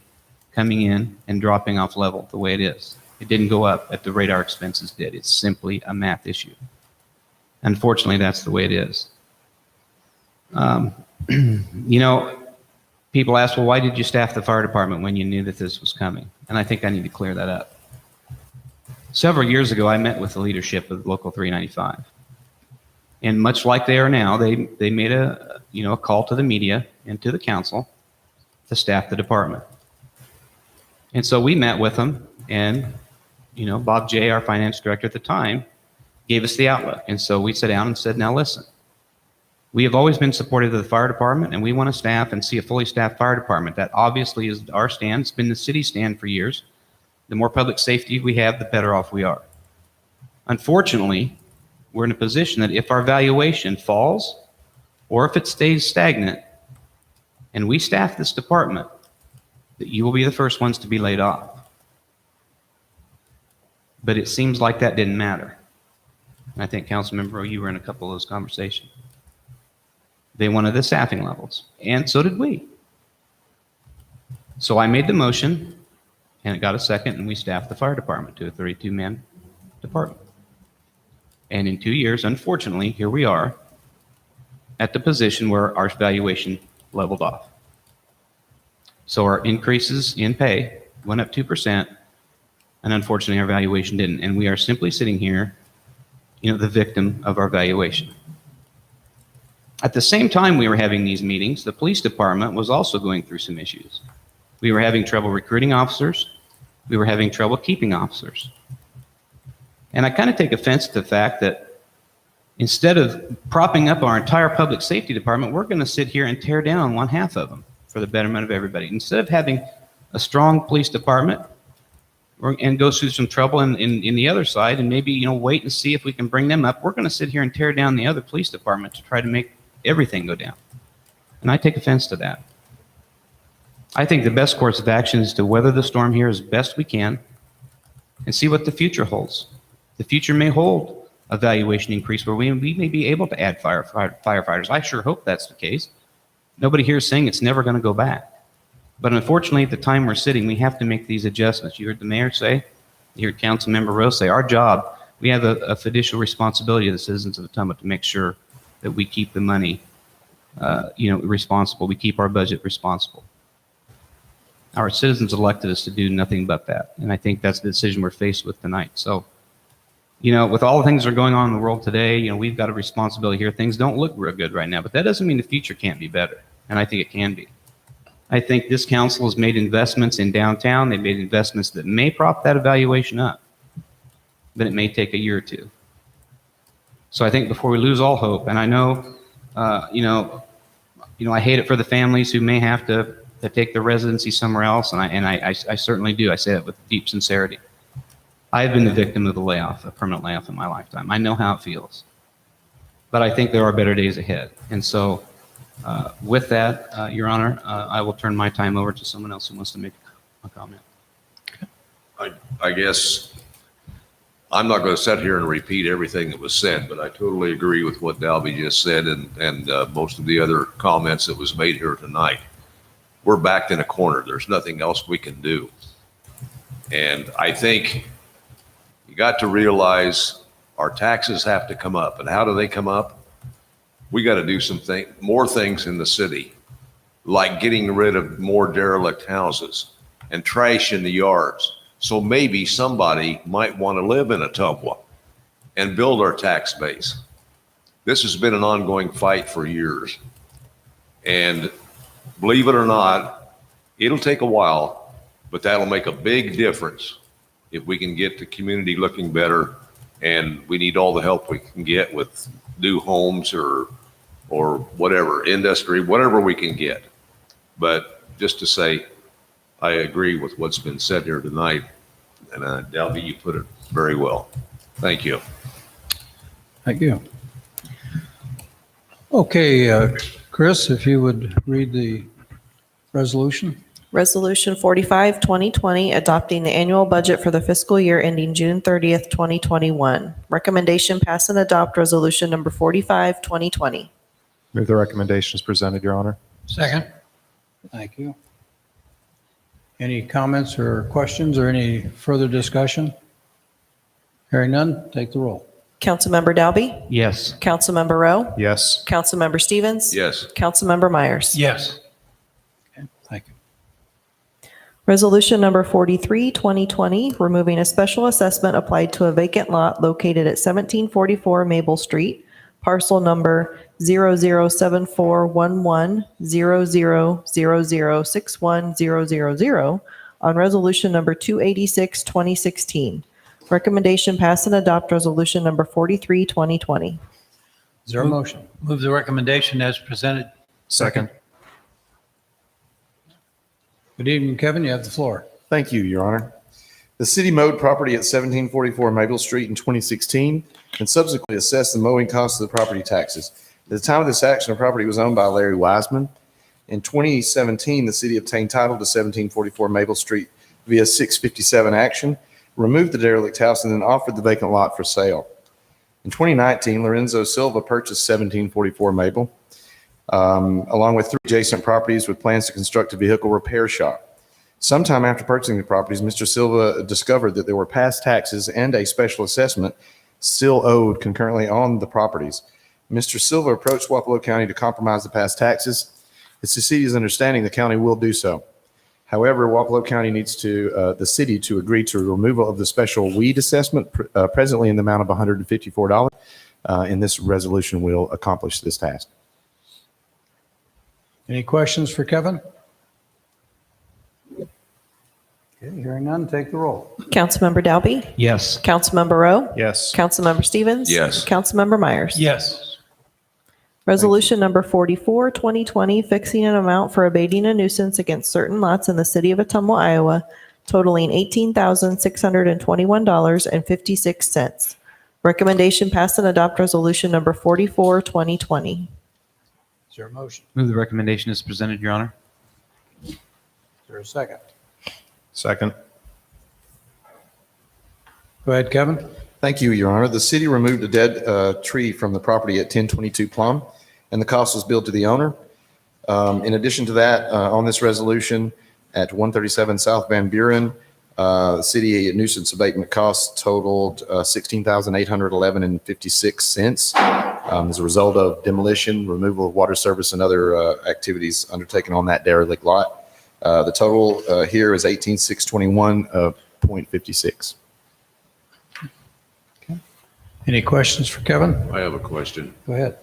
coming in and dropping off level the way it is. It didn't go up at the rate our expenses did. It's simply a math issue. Unfortunately, that's the way it is. People ask, well, why did you staff the fire department when you knew that this was coming? And I think I need to clear that up. Several years ago, I met with the leadership of Local 395. And much like they are now, they made a call to the media and to the council to staff the department. And so we met with them, and Bob Jay, our finance director at the time, gave us the outlook. And so we sat down and said, now listen, we have always been supportive of the fire department, and we want to staff and see a fully staffed fire department. That obviously is our stand. It's been the city's stand for years. The more public safety we have, the better off we are. Unfortunately, we're in a position that if our valuation falls or if it stays stagnant and we staff this department, that you will be the first ones to be laid off. But it seems like that didn't matter. And I think, Councilmember, you were in a couple of those conversations. They wanted the staffing levels, and so did we. So I made the motion, and it got a second, and we staffed the fire department to a 32-man department. And in 2 years, unfortunately, here we are at the position where our valuation leveled off. So our increases in pay went up 2%, and unfortunately, our valuation didn't. And we are simply sitting here, the victim of our valuation. At the same time we were having these meetings, the police department was also going through some issues. We were having trouble recruiting officers. We were having trouble keeping officers. And I kind of take offense to the fact that instead of propping up our entire public safety department, we're going to sit here and tear down one half of them for the betterment of everybody. Instead of having a strong police department and go through some trouble in the other side and maybe, wait and see if we can bring them up, we're going to sit here and tear down the other police department to try to make everything go down. And I take offense to that. I think the best course of action is to weather the storm here as best we can and see what the future holds. The future may hold a valuation increase where we may be able to add firefighters. I sure hope that's the case. Nobody here is saying it's never going to go back. But unfortunately, at the time we're sitting, we have to make these adjustments. You heard the mayor say, you heard Councilmember Rose say, our job, we have a fiducial responsibility of the citizens of Ottumwa to make sure that we keep the money, responsible. We keep our budget responsible. Our citizens elected us to do nothing but that. And I think that's the decision we're faced with tonight. So, with all the things that are going on in the world today, we've got a responsibility here. Things don't look real good right now, but that doesn't mean the future can't be better. And I think it can be. I think this council has made investments in downtown. They've made investments that may prop that evaluation up, but it may take a year or two. So I think before we lose all hope, and I know, I hate it for the families who may have to take their residency somewhere else, and I certainly do. I say that with deep sincerity. I've been the victim of a permanent layoff in my lifetime. I know how it feels. But I think there are better days ahead. And so with that, Your Honor, I will turn my time over to someone else who wants to make a comment. I guess I'm not going to sit here and repeat everything that was said, but I totally agree with what Dalby just said and most of the other comments that was made here tonight. We're backed in a corner. There's nothing else we can do. And I think you got to realize our taxes have to come up. And how do they come up? We got to do more things in the city, like getting rid of more derelict houses and trash in the yards. So maybe somebody might want to live in Ottumwa and build our tax base. This has been an ongoing fight for years. And believe it or not, it'll take a while, but that'll make a big difference if we can get the community looking better. And we need all the help we can get with new homes or whatever, industry, whatever we can get. But just to say, I agree with what's been said here tonight. And Dalby, you put it very well. Thank you. Thank you. Okay, Chris, if you would read the resolution. Resolution 45, 2020, adopting the annual budget for the fiscal year ending June 30th, 2021. Recommendation, pass and adopt resolution number 45, 2020. Move the recommendations presented, Your Honor. Second. Thank you. Any comments or questions or any further discussion? Hearing none, take the roll. Councilmember Dalby? Yes. Councilmember Rowe? Yes. Councilmember Stevens? Yes. Councilmember Myers? Yes. Okay, thank you. Resolution number 43, 2020, removing a special assessment applied to a vacant lot located at 1744 Maple Street, parcel number 0074110000610000 on resolution number 286, 2016. Recommendation, pass and adopt resolution number 43, 2020. Is there a motion? Move the recommendation as presented. Second. Good evening, Kevin. You have the floor. Thank you, Your Honor. The city mowed property at 1744 Maple Street in 2016 and subsequently assessed the mowing costs of the property taxes. At the time of this action, the property was owned by Larry Wiseman. In 2017, the city obtained title to 1744 Maple Street via 657 action, removed the derelict house, and then offered the vacant lot for sale. In 2019, Lorenzo Silva purchased 1744 Maple. along with 3 adjacent properties with plans to construct a vehicle repair shop. Sometime after purchasing the properties, Mr. Silva discovered that there were past taxes and a special assessment still owed concurrently on the properties. Mr. Silva approached Wapello County to compromise the past taxes. It's the city's understanding the county will do so. However, Wapello County needs the city to agree to removal of the special weed assessment presently in the amount of $154. And this resolution will accomplish this task. Any questions for Kevin? Okay, hearing none, take the roll. Councilmember Dalby? Yes. Councilmember Rowe? Yes. Councilmember Stevens? Yes. Councilmember Myers? Yes. Resolution number 44, 2020, fixing an amount for abating a nuisance against certain lots in the city of Ottumwa, Iowa, totaling $18,621.56. Recommendation pass and adopt resolution number 44, 2020. Is there a motion? Move the recommendation as presented, Your Honor. Is there a second? Second. Go ahead, Kevin. Thank you, Your Honor. The city removed a dead tree from the property at 1022 Plum, and the cost was billed to the owner. In addition to that, on this resolution at 137 South Van Buren, city nuisance abatement costs totaled $16,811.56 as a result of demolition, removal of water service, and other activities undertaken on that derelict lot. The total here is $18,621.56. Any questions for Kevin? I have a question. Go ahead.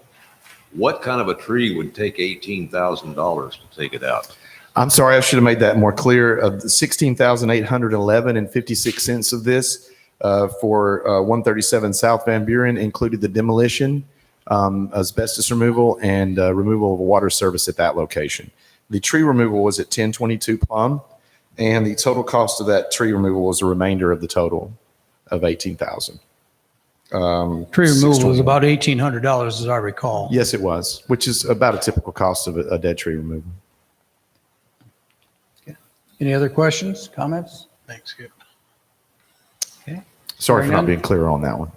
What kind of a tree would take $18,000 to take it out? I'm sorry, I should have made that more clear. $16,811.56 of this for 137 South Van Buren included the demolition, asbestos removal, and removal of water service at that location. The tree removal was at 1022 Plum, and the total cost of that tree removal was the remainder of the total of $18,000. Tree removal was about $1,800, as I recall. Yes, it was, which is about a typical cost of a dead tree removal. Any other questions, comments? Thanks, Kevin. Okay. Sorry for Hearing not none. being clear on that one.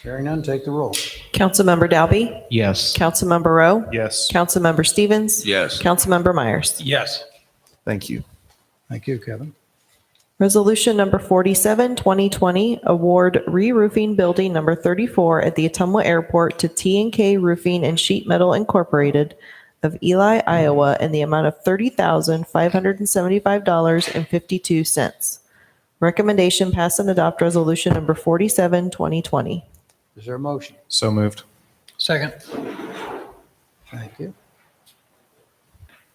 Hearing none, take the roll. Councilmember Dalby? Yes. Councilmember Rowe? Yes. Councilmember Stevens? Yes. Councilmember Myers? Yes. Thank you. Thank you, Kevin. Resolution number 47, 2020, award re-roofing building number 34 at the Ottumwa Airport to T&K Roofing and Sheet Metal Incorporated of Ely, Iowa, in the amount of $30,575.52. Recommendation pass and adopt resolution number 47, 2020. Is there a motion? So moved. Second. Thank you.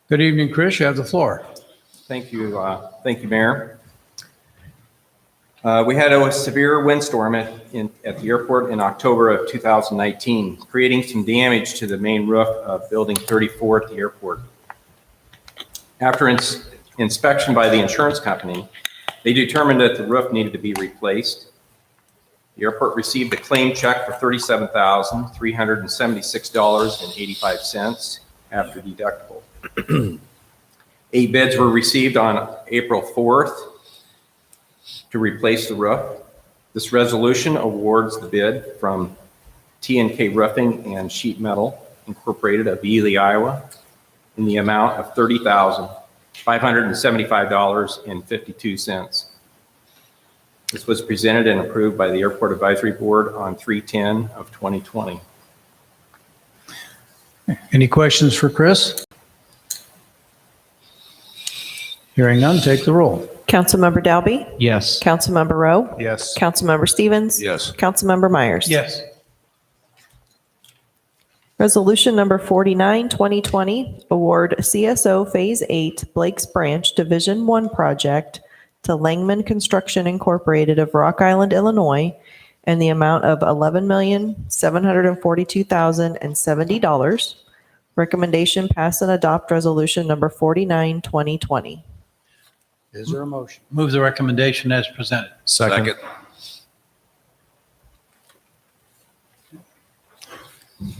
Good evening, Chris. You have the floor. Thank you, Mayor. We had a severe windstorm at the airport in October of 2019, creating some damage to the main roof of Building 34 at the airport. After inspection by the insurance company, they determined that the roof needed to be replaced. The airport received a claim check for $37,376.85 after deductible. 8 bids were received on April 4th to replace the roof. This resolution awards the bid from T&K Roofing and Sheet Metal Incorporated of Ely, Iowa, in the amount of $30,575.52. This was presented and approved by the Airport Advisory Board on 3/10 of 2020. Any questions for Chris? Hearing none, take the roll. Councilmember Dalby? Yes. Councilmember Rowe? Yes. Councilmember Stevens? Yes. Councilmember Myers? Yes. Resolution number 49, 2020, award CSO Phase 8 Blake's Branch Division 1 project to Langman Construction Incorporated of Rock Island, Illinois, in the amount of $11,742,070. Recommendation pass and adopt resolution number 49, 2020. Is there a motion? Move the recommendation as presented. Second.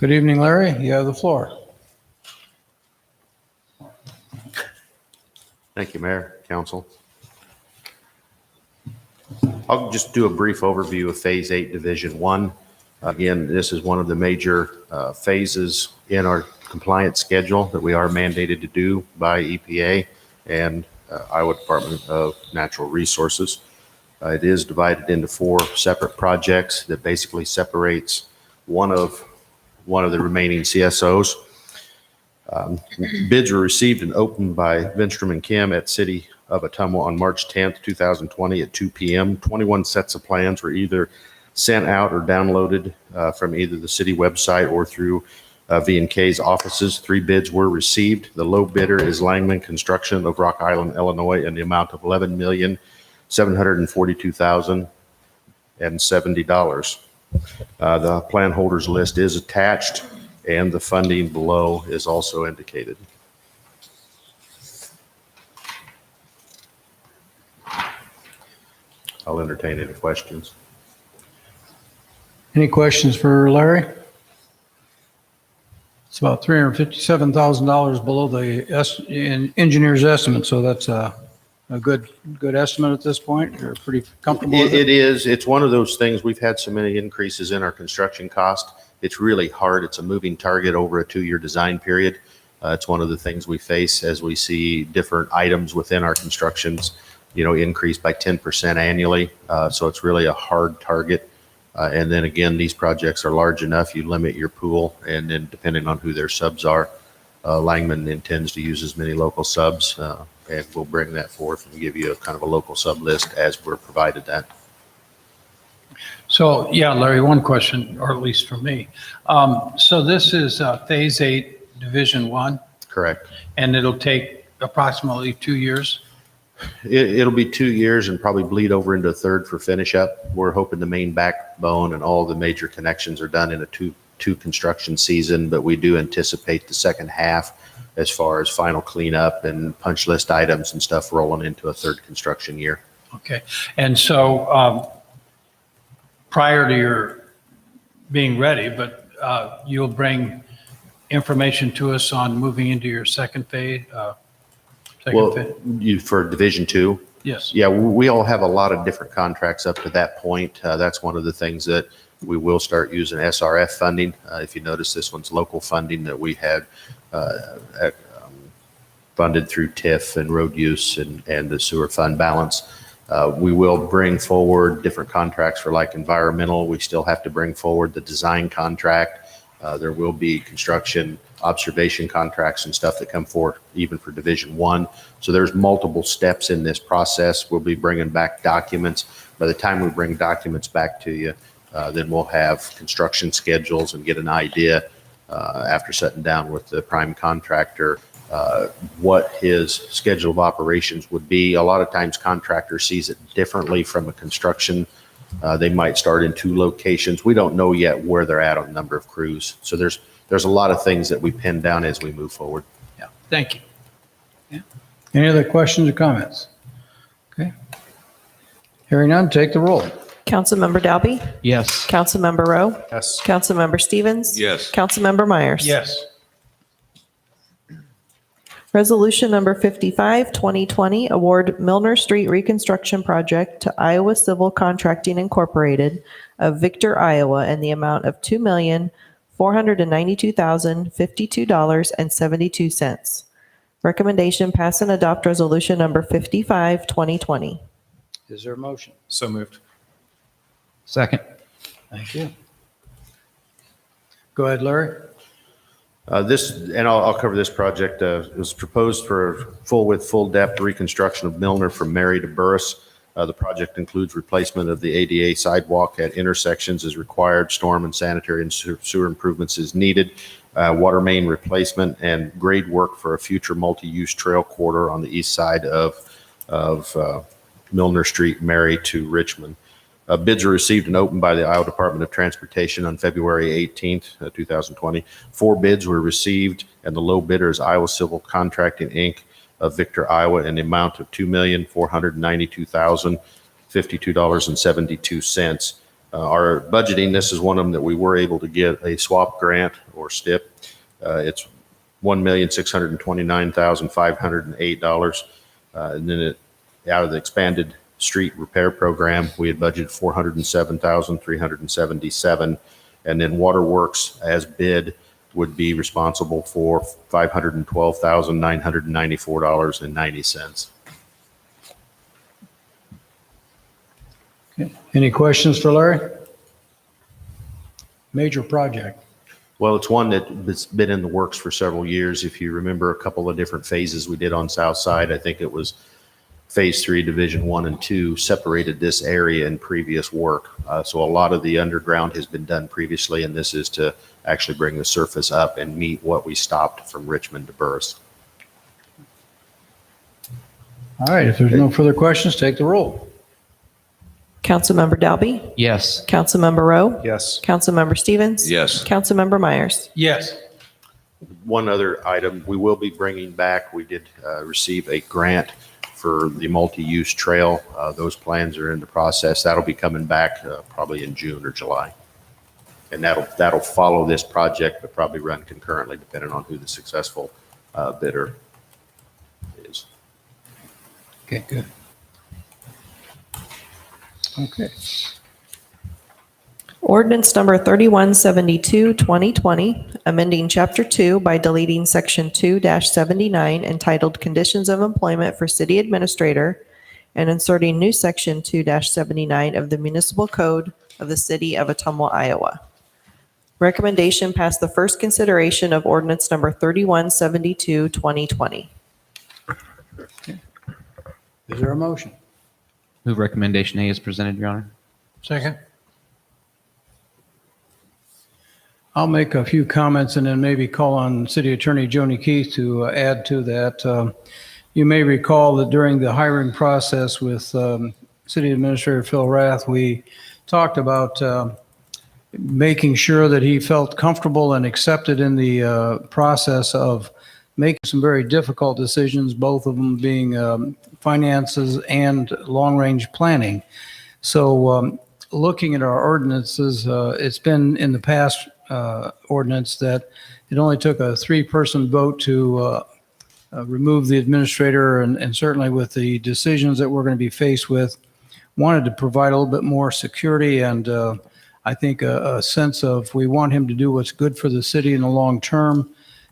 Good evening, Larry. You have the floor. Thank you, Mayor, Council. I'll just do a brief overview of Phase 8, Division 1. Again, this is one of the major phases in our compliance schedule that we are mandated to do by EPA and Iowa Department of Natural Resources. It is divided into 4 separate projects that basically separates one of the remaining CSOs. Bids were received and opened by Vinstrom and Kim at City of Ottumwa on March 10th, 2020 at 2 p.m. 21 sets of plans were either sent out or downloaded from either the city website or through V&K's offices. 3 bids were received. The low bidder is Langman Construction of Rock Island, Illinois, in the amount of $11,742,070. The plan holders list is attached, and the funding below is also indicated. I'll entertain any questions. Any questions for Larry? It's about $357,000 below the engineer's estimate, so that's a good estimate at this point. You're pretty comfortable with It is. It's one of those things. We've had so many increases in our construction cost. It's really hard. It's a moving target over a 2-year design period. It's one of the things we face as we see different items within our constructions, increase by 10% annually. So it's really a hard target. And then again, these projects are large enough, you limit your pool, and then depending on who their subs are, Langman intends to use as many local subs, and we'll bring that forth and give you a kind of a local sub list as we're provided that. So, yeah, Larry, one question, or at least for me. So this is Phase 8, Division 1, Correct. and it'll take approximately 2 years? It'll be 2 years and probably bleed over into a third for finish up. We're hoping the main backbone and all the major connections are done in a two construction season, but we do anticipate the second half as far as final cleanup and punch list items and stuff rolling into a third construction year. Okay. And so prior to your being ready, but you'll bring information to us on moving into your second phase? Well, for Division 2? Yes. Yeah, we all have a lot of different contracts up to that point. That's one of the things that we will start using SRF funding. If you notice, this one's local funding that we had funded through TIF and road use and the sewer fund balance. We will bring forward different contracts for like environmental. We still have to bring forward the design contract. There will be construction observation contracts and stuff that come forward even for Division 1. So there's multiple steps in this process. We'll be bringing back documents. By the time we bring documents back to you, then we'll have construction schedules and get an idea after sitting down with the prime contractor what his schedule of operations would be. A lot of times contractor sees it differently from a construction. They might start in 2 locations. We don't know yet where they're at on the number of crews. So there's a lot of things that we pin down as we move forward. Yeah. Thank you. Any other questions or comments? Okay. Hearing none, take the roll. Councilmember Dalby? Yes. Councilmember Rowe? Yes. Councilmember Stevens? Yes. Councilmember Myers? Yes. Resolution number 55, 2020, award Milner Street Reconstruction Project to Iowa Civil Contracting Incorporated of Victor, Iowa, in the amount of $2,492,052.72. Recommendation pass and adopt resolution number 55, 2020. Is there a motion? So moved. Second. Thank you. Go ahead, Larry. I'll cover this project. It was proposed for full width, full depth reconstruction of Milner from Mary to Burris. The project includes replacement of the ADA sidewalk at intersections as required, storm and sanitary and sewer improvements as needed, water main replacement, and grade work for a future multi-use trail corridor on the east side of Milner Street, Mary to Richmond. Bids were received and opened by the Iowa Department of Transportation on February 18th, 2020. 4 bids were received, and the low bidder is Iowa Civil Contracting, Inc. of Victor, Iowa, in the amount of $2,492,052.72. Our budgeting, this is one of them that we were able to get a swap grant or STIP. It's $1,629,508. And then out of the expanded street repair program, we had budgeted $407,377. And then Waterworks, as bid, would be responsible for $512,994.90. Any questions for Larry? Major project. Well, it's one that's been in the works for several years. If you remember a couple of different phases we did on South Side, I think it was Phase 3, Division 1 and 2 separated this area in previous work. So a lot of the underground has been done previously, and this is to actually bring the surface up and meet what we stopped from Richmond to Burris. All right, if there's no further questions, take the roll. Councilmember Dalby? Yes. Councilmember Rowe? Yes. Councilmember Stevens? Yes. Councilmember Myers? Yes. One other item we will be bringing back, we did receive a grant for the multi-use trail. Those plans are in the process. That'll be coming back probably in June or July. And that'll follow this project, but probably run concurrently depending on who the successful bidder is. Okay, good. Okay. Ordinance number 3172, 2020, amending Chapter 2 by deleting Section 2-79 entitled Conditions of Employment for City Administrator and inserting new Section 2-79 of the Municipal Code of the City of Ottumwa, Iowa. Recommendation passed the first consideration of ordinance number 3172, 2020. Is there a motion? Move recommendation A is presented, Your Honor. Second. I'll make a few comments and then maybe call on City Attorney Joni Keith to add to that. You may recall that during the hiring process with City Administrator Phil Rath, we talked about making sure that he felt comfortable and accepted in the process of making some very difficult decisions, both of them being finances and long-range planning. So looking at our ordinances, it's been in the past ordinance that it only took a 3-person vote to remove the administrator, and certainly with the decisions that we're going to be faced with, wanted to provide a little bit more security and I think a sense of we want him to do what's good for the city in the long term,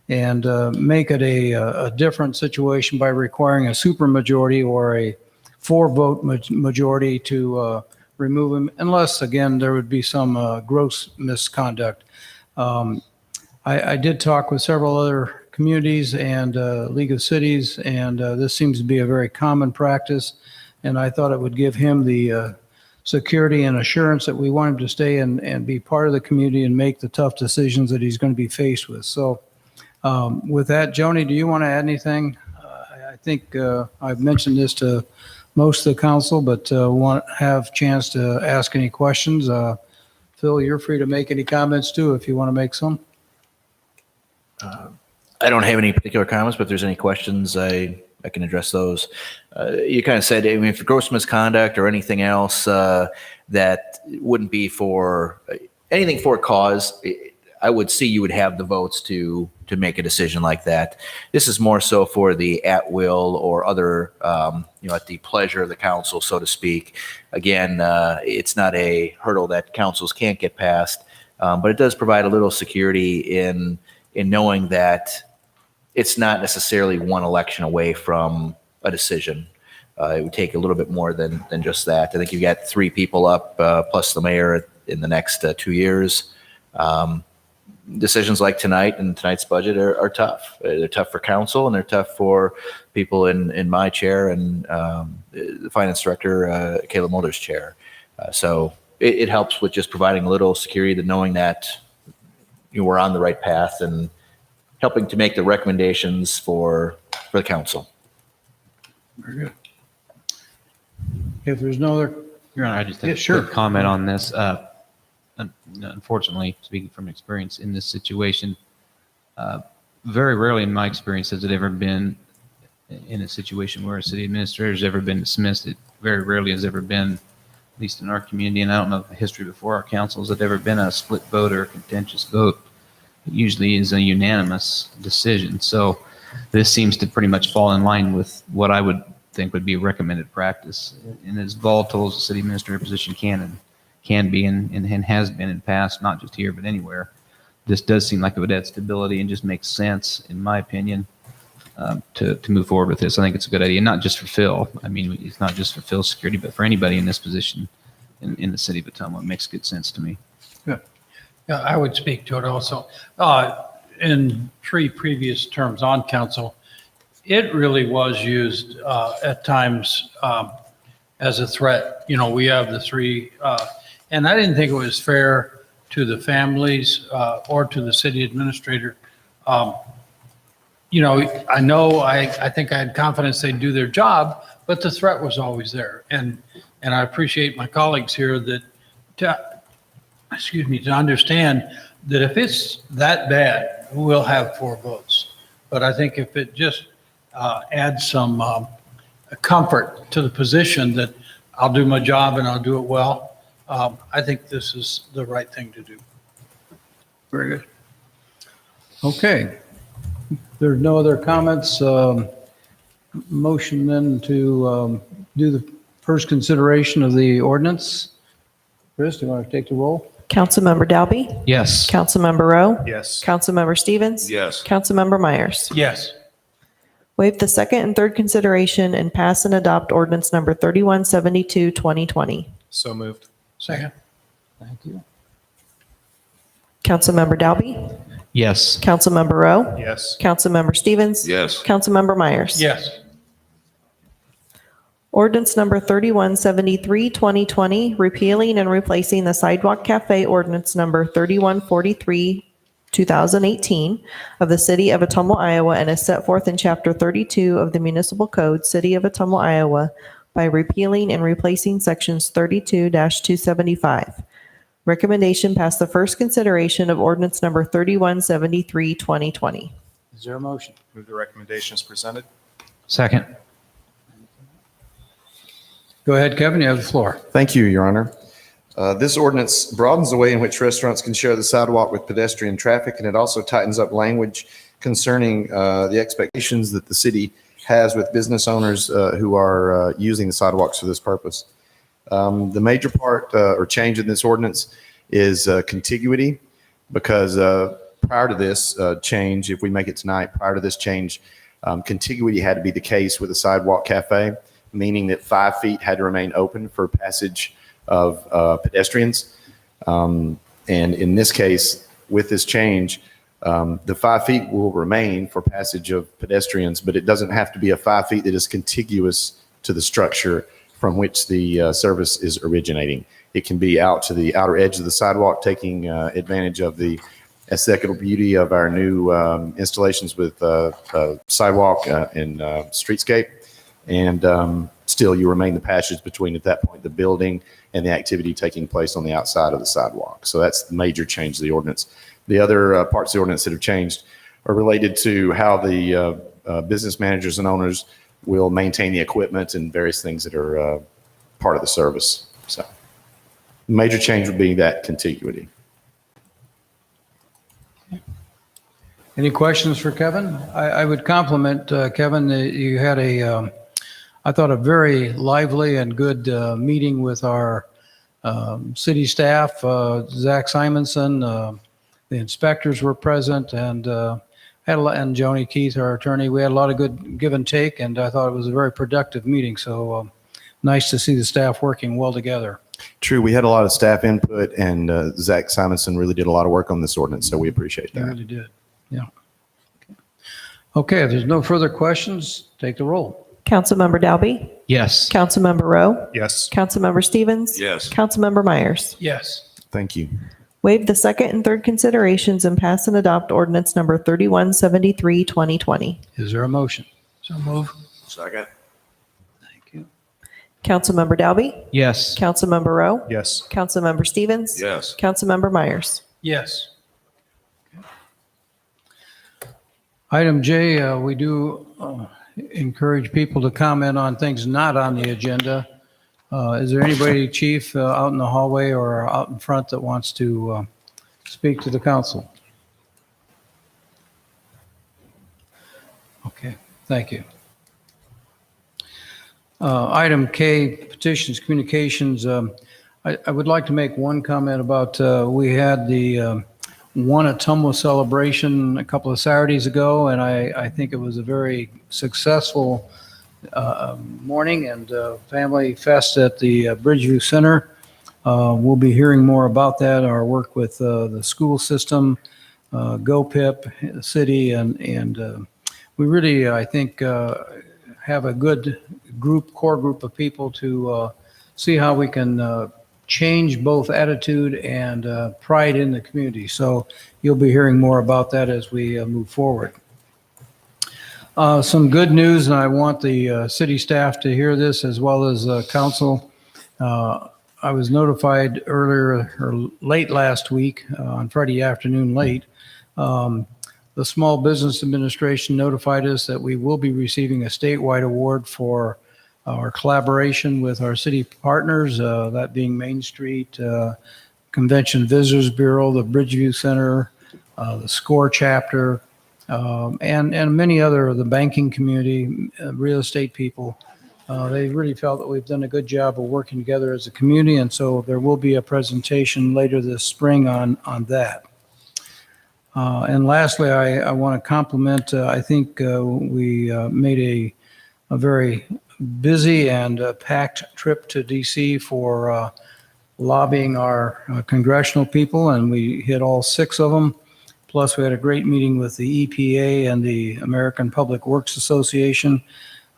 and make it a different situation by requiring a supermajority or a 4-vote majority to remove him, unless, again, there would be some gross misconduct. I did talk with several other communities and League of Cities, and this seems to be a very common practice, and I thought it would give him the security and assurance that we want him to stay and be part of the community and make the tough decisions that he's going to be faced with. So with that, Joni, do you want to add anything? I think I've mentioned this to most of the council, but want to have a chance to ask any questions. Phil, you're free to make any comments too if you want to make some. I don't have any particular comments, but if there's any questions, I can address those. You kind of said, I mean, if gross misconduct or anything else that wouldn't be for anything for a cause, I would see you would have the votes to make a decision like that. This is more so for the at will or other, at the pleasure of the council, so to speak. Again, it's not a hurdle that councils can't get past, but it does provide a little security in knowing that it's not necessarily one election away from a decision. It would take a little bit more than just that. I think you've got 3 people up, plus the mayor in the next 2 years. Decisions like tonight and tonight's budget are tough. They're tough for council, and they're tough for people in my chair and the finance director, Caleb Mulder's chair. So it helps with just providing a little security to knowing that we're on the right path and helping to make the recommendations for the council. Very good. If there's no other, Your Honor, I just have a quick comment on this. Unfortunately, speaking from experience in this situation, very rarely in my experience has it ever been in a situation where a city administrator has ever been dismissed. It very rarely has ever been, at least in our community, and I don't know the history before our councils, has ever been a split vote or a contentious vote. It usually is a unanimous decision. So this seems to pretty much fall in line with what I would think would be a recommended practice in as volatile as a city administrator position can can be and has been in the past, not just here, but anywhere. This does seem like it would add stability and just makes sense, in my opinion, to move forward with this. I think it's a good idea, not just for Phil. I mean, it's not just for Phil's security, but for anybody in this position in the city of Ottumwa. It makes good sense to me. Good. Yeah, I would speak to it also. In 3 previous terms on council, it really was used at times as a threat. You know, we have the 3, and I didn't think it was fair to the families or to the city administrator. You know, I think I had confidence they'd do their job, but the threat was always there. And I appreciate my colleagues here that, to understand that if it's that bad, we'll have 4 votes. But I think if it just adds some comfort to the position that I'll do my job and I'll do it well, I think this is the right thing to do. Very good. Okay. There's no other comments. Motion then to do the first consideration of the ordinance. Chris, do you want to take the roll? Councilmember Dalby? Yes. Councilmember Rowe? Yes. Councilmember Stevens? Yes. Councilmember Myers? Yes. Waive the second and third consideration and pass and adopt ordinance number 3172, 2020. So moved. Second. Thank you. Councilmember Dalby? Yes. Councilmember Rowe? Yes. Councilmember Stevens? Yes. Councilmember Myers? Yes. Ordinance number 3173, 2020, repealing and replacing the Sidewalk Cafe ordinance number 3143, 2018 of the City of Ottumwa, Iowa, and is set forth in Chapter 32 of the Municipal Code, City of Ottumwa, Iowa, by repealing and replacing Sections 32-275. Recommendation pass the first consideration of ordinance number 3173, 2020. Is there a motion? Move the recommendation as presented. Second. Go ahead, Kevin, you have the floor. Thank you, Your Honor. This ordinance broadens the way in which restaurants can share the sidewalk with pedestrian traffic, and it also tightens up language concerning the expectations that the city has with business owners who are using the sidewalks for this purpose. The major part or change in this ordinance is contiguity, because prior to this change, if we make it tonight, prior to this change, contiguity had to be the case with a sidewalk cafe, meaning that 5 feet had to remain open for passage of pedestrians. And in this case, with this change, the 5 feet will remain for passage of pedestrians, but it doesn't have to be a 5 feet that is contiguous to the structure from which the service is originating. It can be out to the outer edge of the sidewalk, taking advantage of the aesthetical beauty of our new installations with sidewalk and streetscape. And still, you remain the passage between, at that point, the building and the activity taking place on the outside of the sidewalk. So that's the major change to the ordinance. The other parts of the ordinance that have changed are related to how the business managers and owners will maintain the equipment and various things that are part of the service. So the major change would be that contiguity. Any questions for Kevin? I would compliment Kevin. You had I thought, a very lively and good meeting with our city staff. Zach Simonson, the inspectors were present, and and Joni Keith, our attorney. We had a lot of good give and take, and I thought it was a very productive meeting. So nice to see the staff working well together. True, we had a lot of staff input, and Zach Simonson really did a lot of work on this ordinance, so we appreciate They that. really did. Yeah. Okay, if there's no further questions, take the roll. Councilmember Dalby? Yes. Councilmember Rowe? Yes. Councilmember Stevens? Yes. Councilmember Myers? Yes. Thank you. Waive the second and third considerations and pass and adopt ordinance number 3173, 2020. Is there a motion? So move. Second. Thank you. Councilmember Dalby? Yes. Councilmember Rowe? Yes. Councilmember Stevens? Yes. Councilmember Myers? Yes. Item J, we do encourage people to comment on things not on the agenda. Is there anybody, Chief, out in the hallway or out in front that wants to speak to the council? Okay, thank you. Item K, petitions, communications. I would like to make one comment about, we had the One Ottumwa celebration a couple of Saturdays ago, and I think it was a very successful morning and family fest at the Bridgeview Center. We'll be hearing more about that, our work with the school system, GoPIP, the city, and we really, I think, have a good core group of people to see how we can change both attitude and pride in the community. So you'll be hearing more about that as we move forward. Some good news, and I want the city staff to hear this as well as council. I was notified earlier or late last week, on Friday afternoon late. The Small Business Administration notified us that we will be receiving a statewide award for our collaboration with our city partners, that being Main Street, Convention Visitors Bureau, the Bridgeview Center, the SCORE chapter, and many other of the banking community, real estate people. They really felt that we've done a good job of working together as a community, and so there will be a presentation later this spring on that. And lastly, I want to compliment, I think we made a very busy and packed trip to DC for lobbying our congressional people, and we hit all 6 of them. Plus, we had a great meeting with the EPA and the American Public Works Association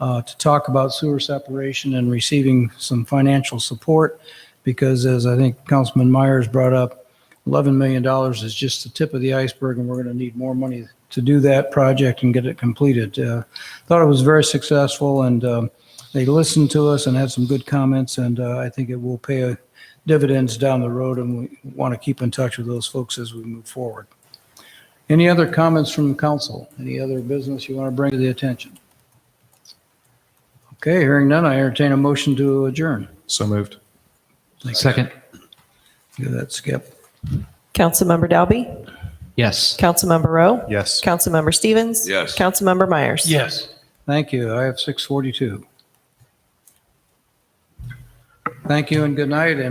to talk about sewer separation and receiving some financial support, because as I think Councilman Myers brought up, $11 million is just the tip of the iceberg, and we're going to need more money to do that project and get it completed. Thought it was very successful, and they listened to us and had some good comments, and I think it will pay dividends down the road, and we want to keep in touch with those folks as we move forward. Any other comments from council? Any other business you want to bring to the attention? Okay, hearing none, I entertain a motion to adjourn. So moved. Second. Do that, Skip. Councilmember Dalby? Yes. Councilmember Rowe? Yes. Councilmember Stevens? Yes. Councilmember Myers? Yes. Thank you. I have 6:42. Thank you and good night. And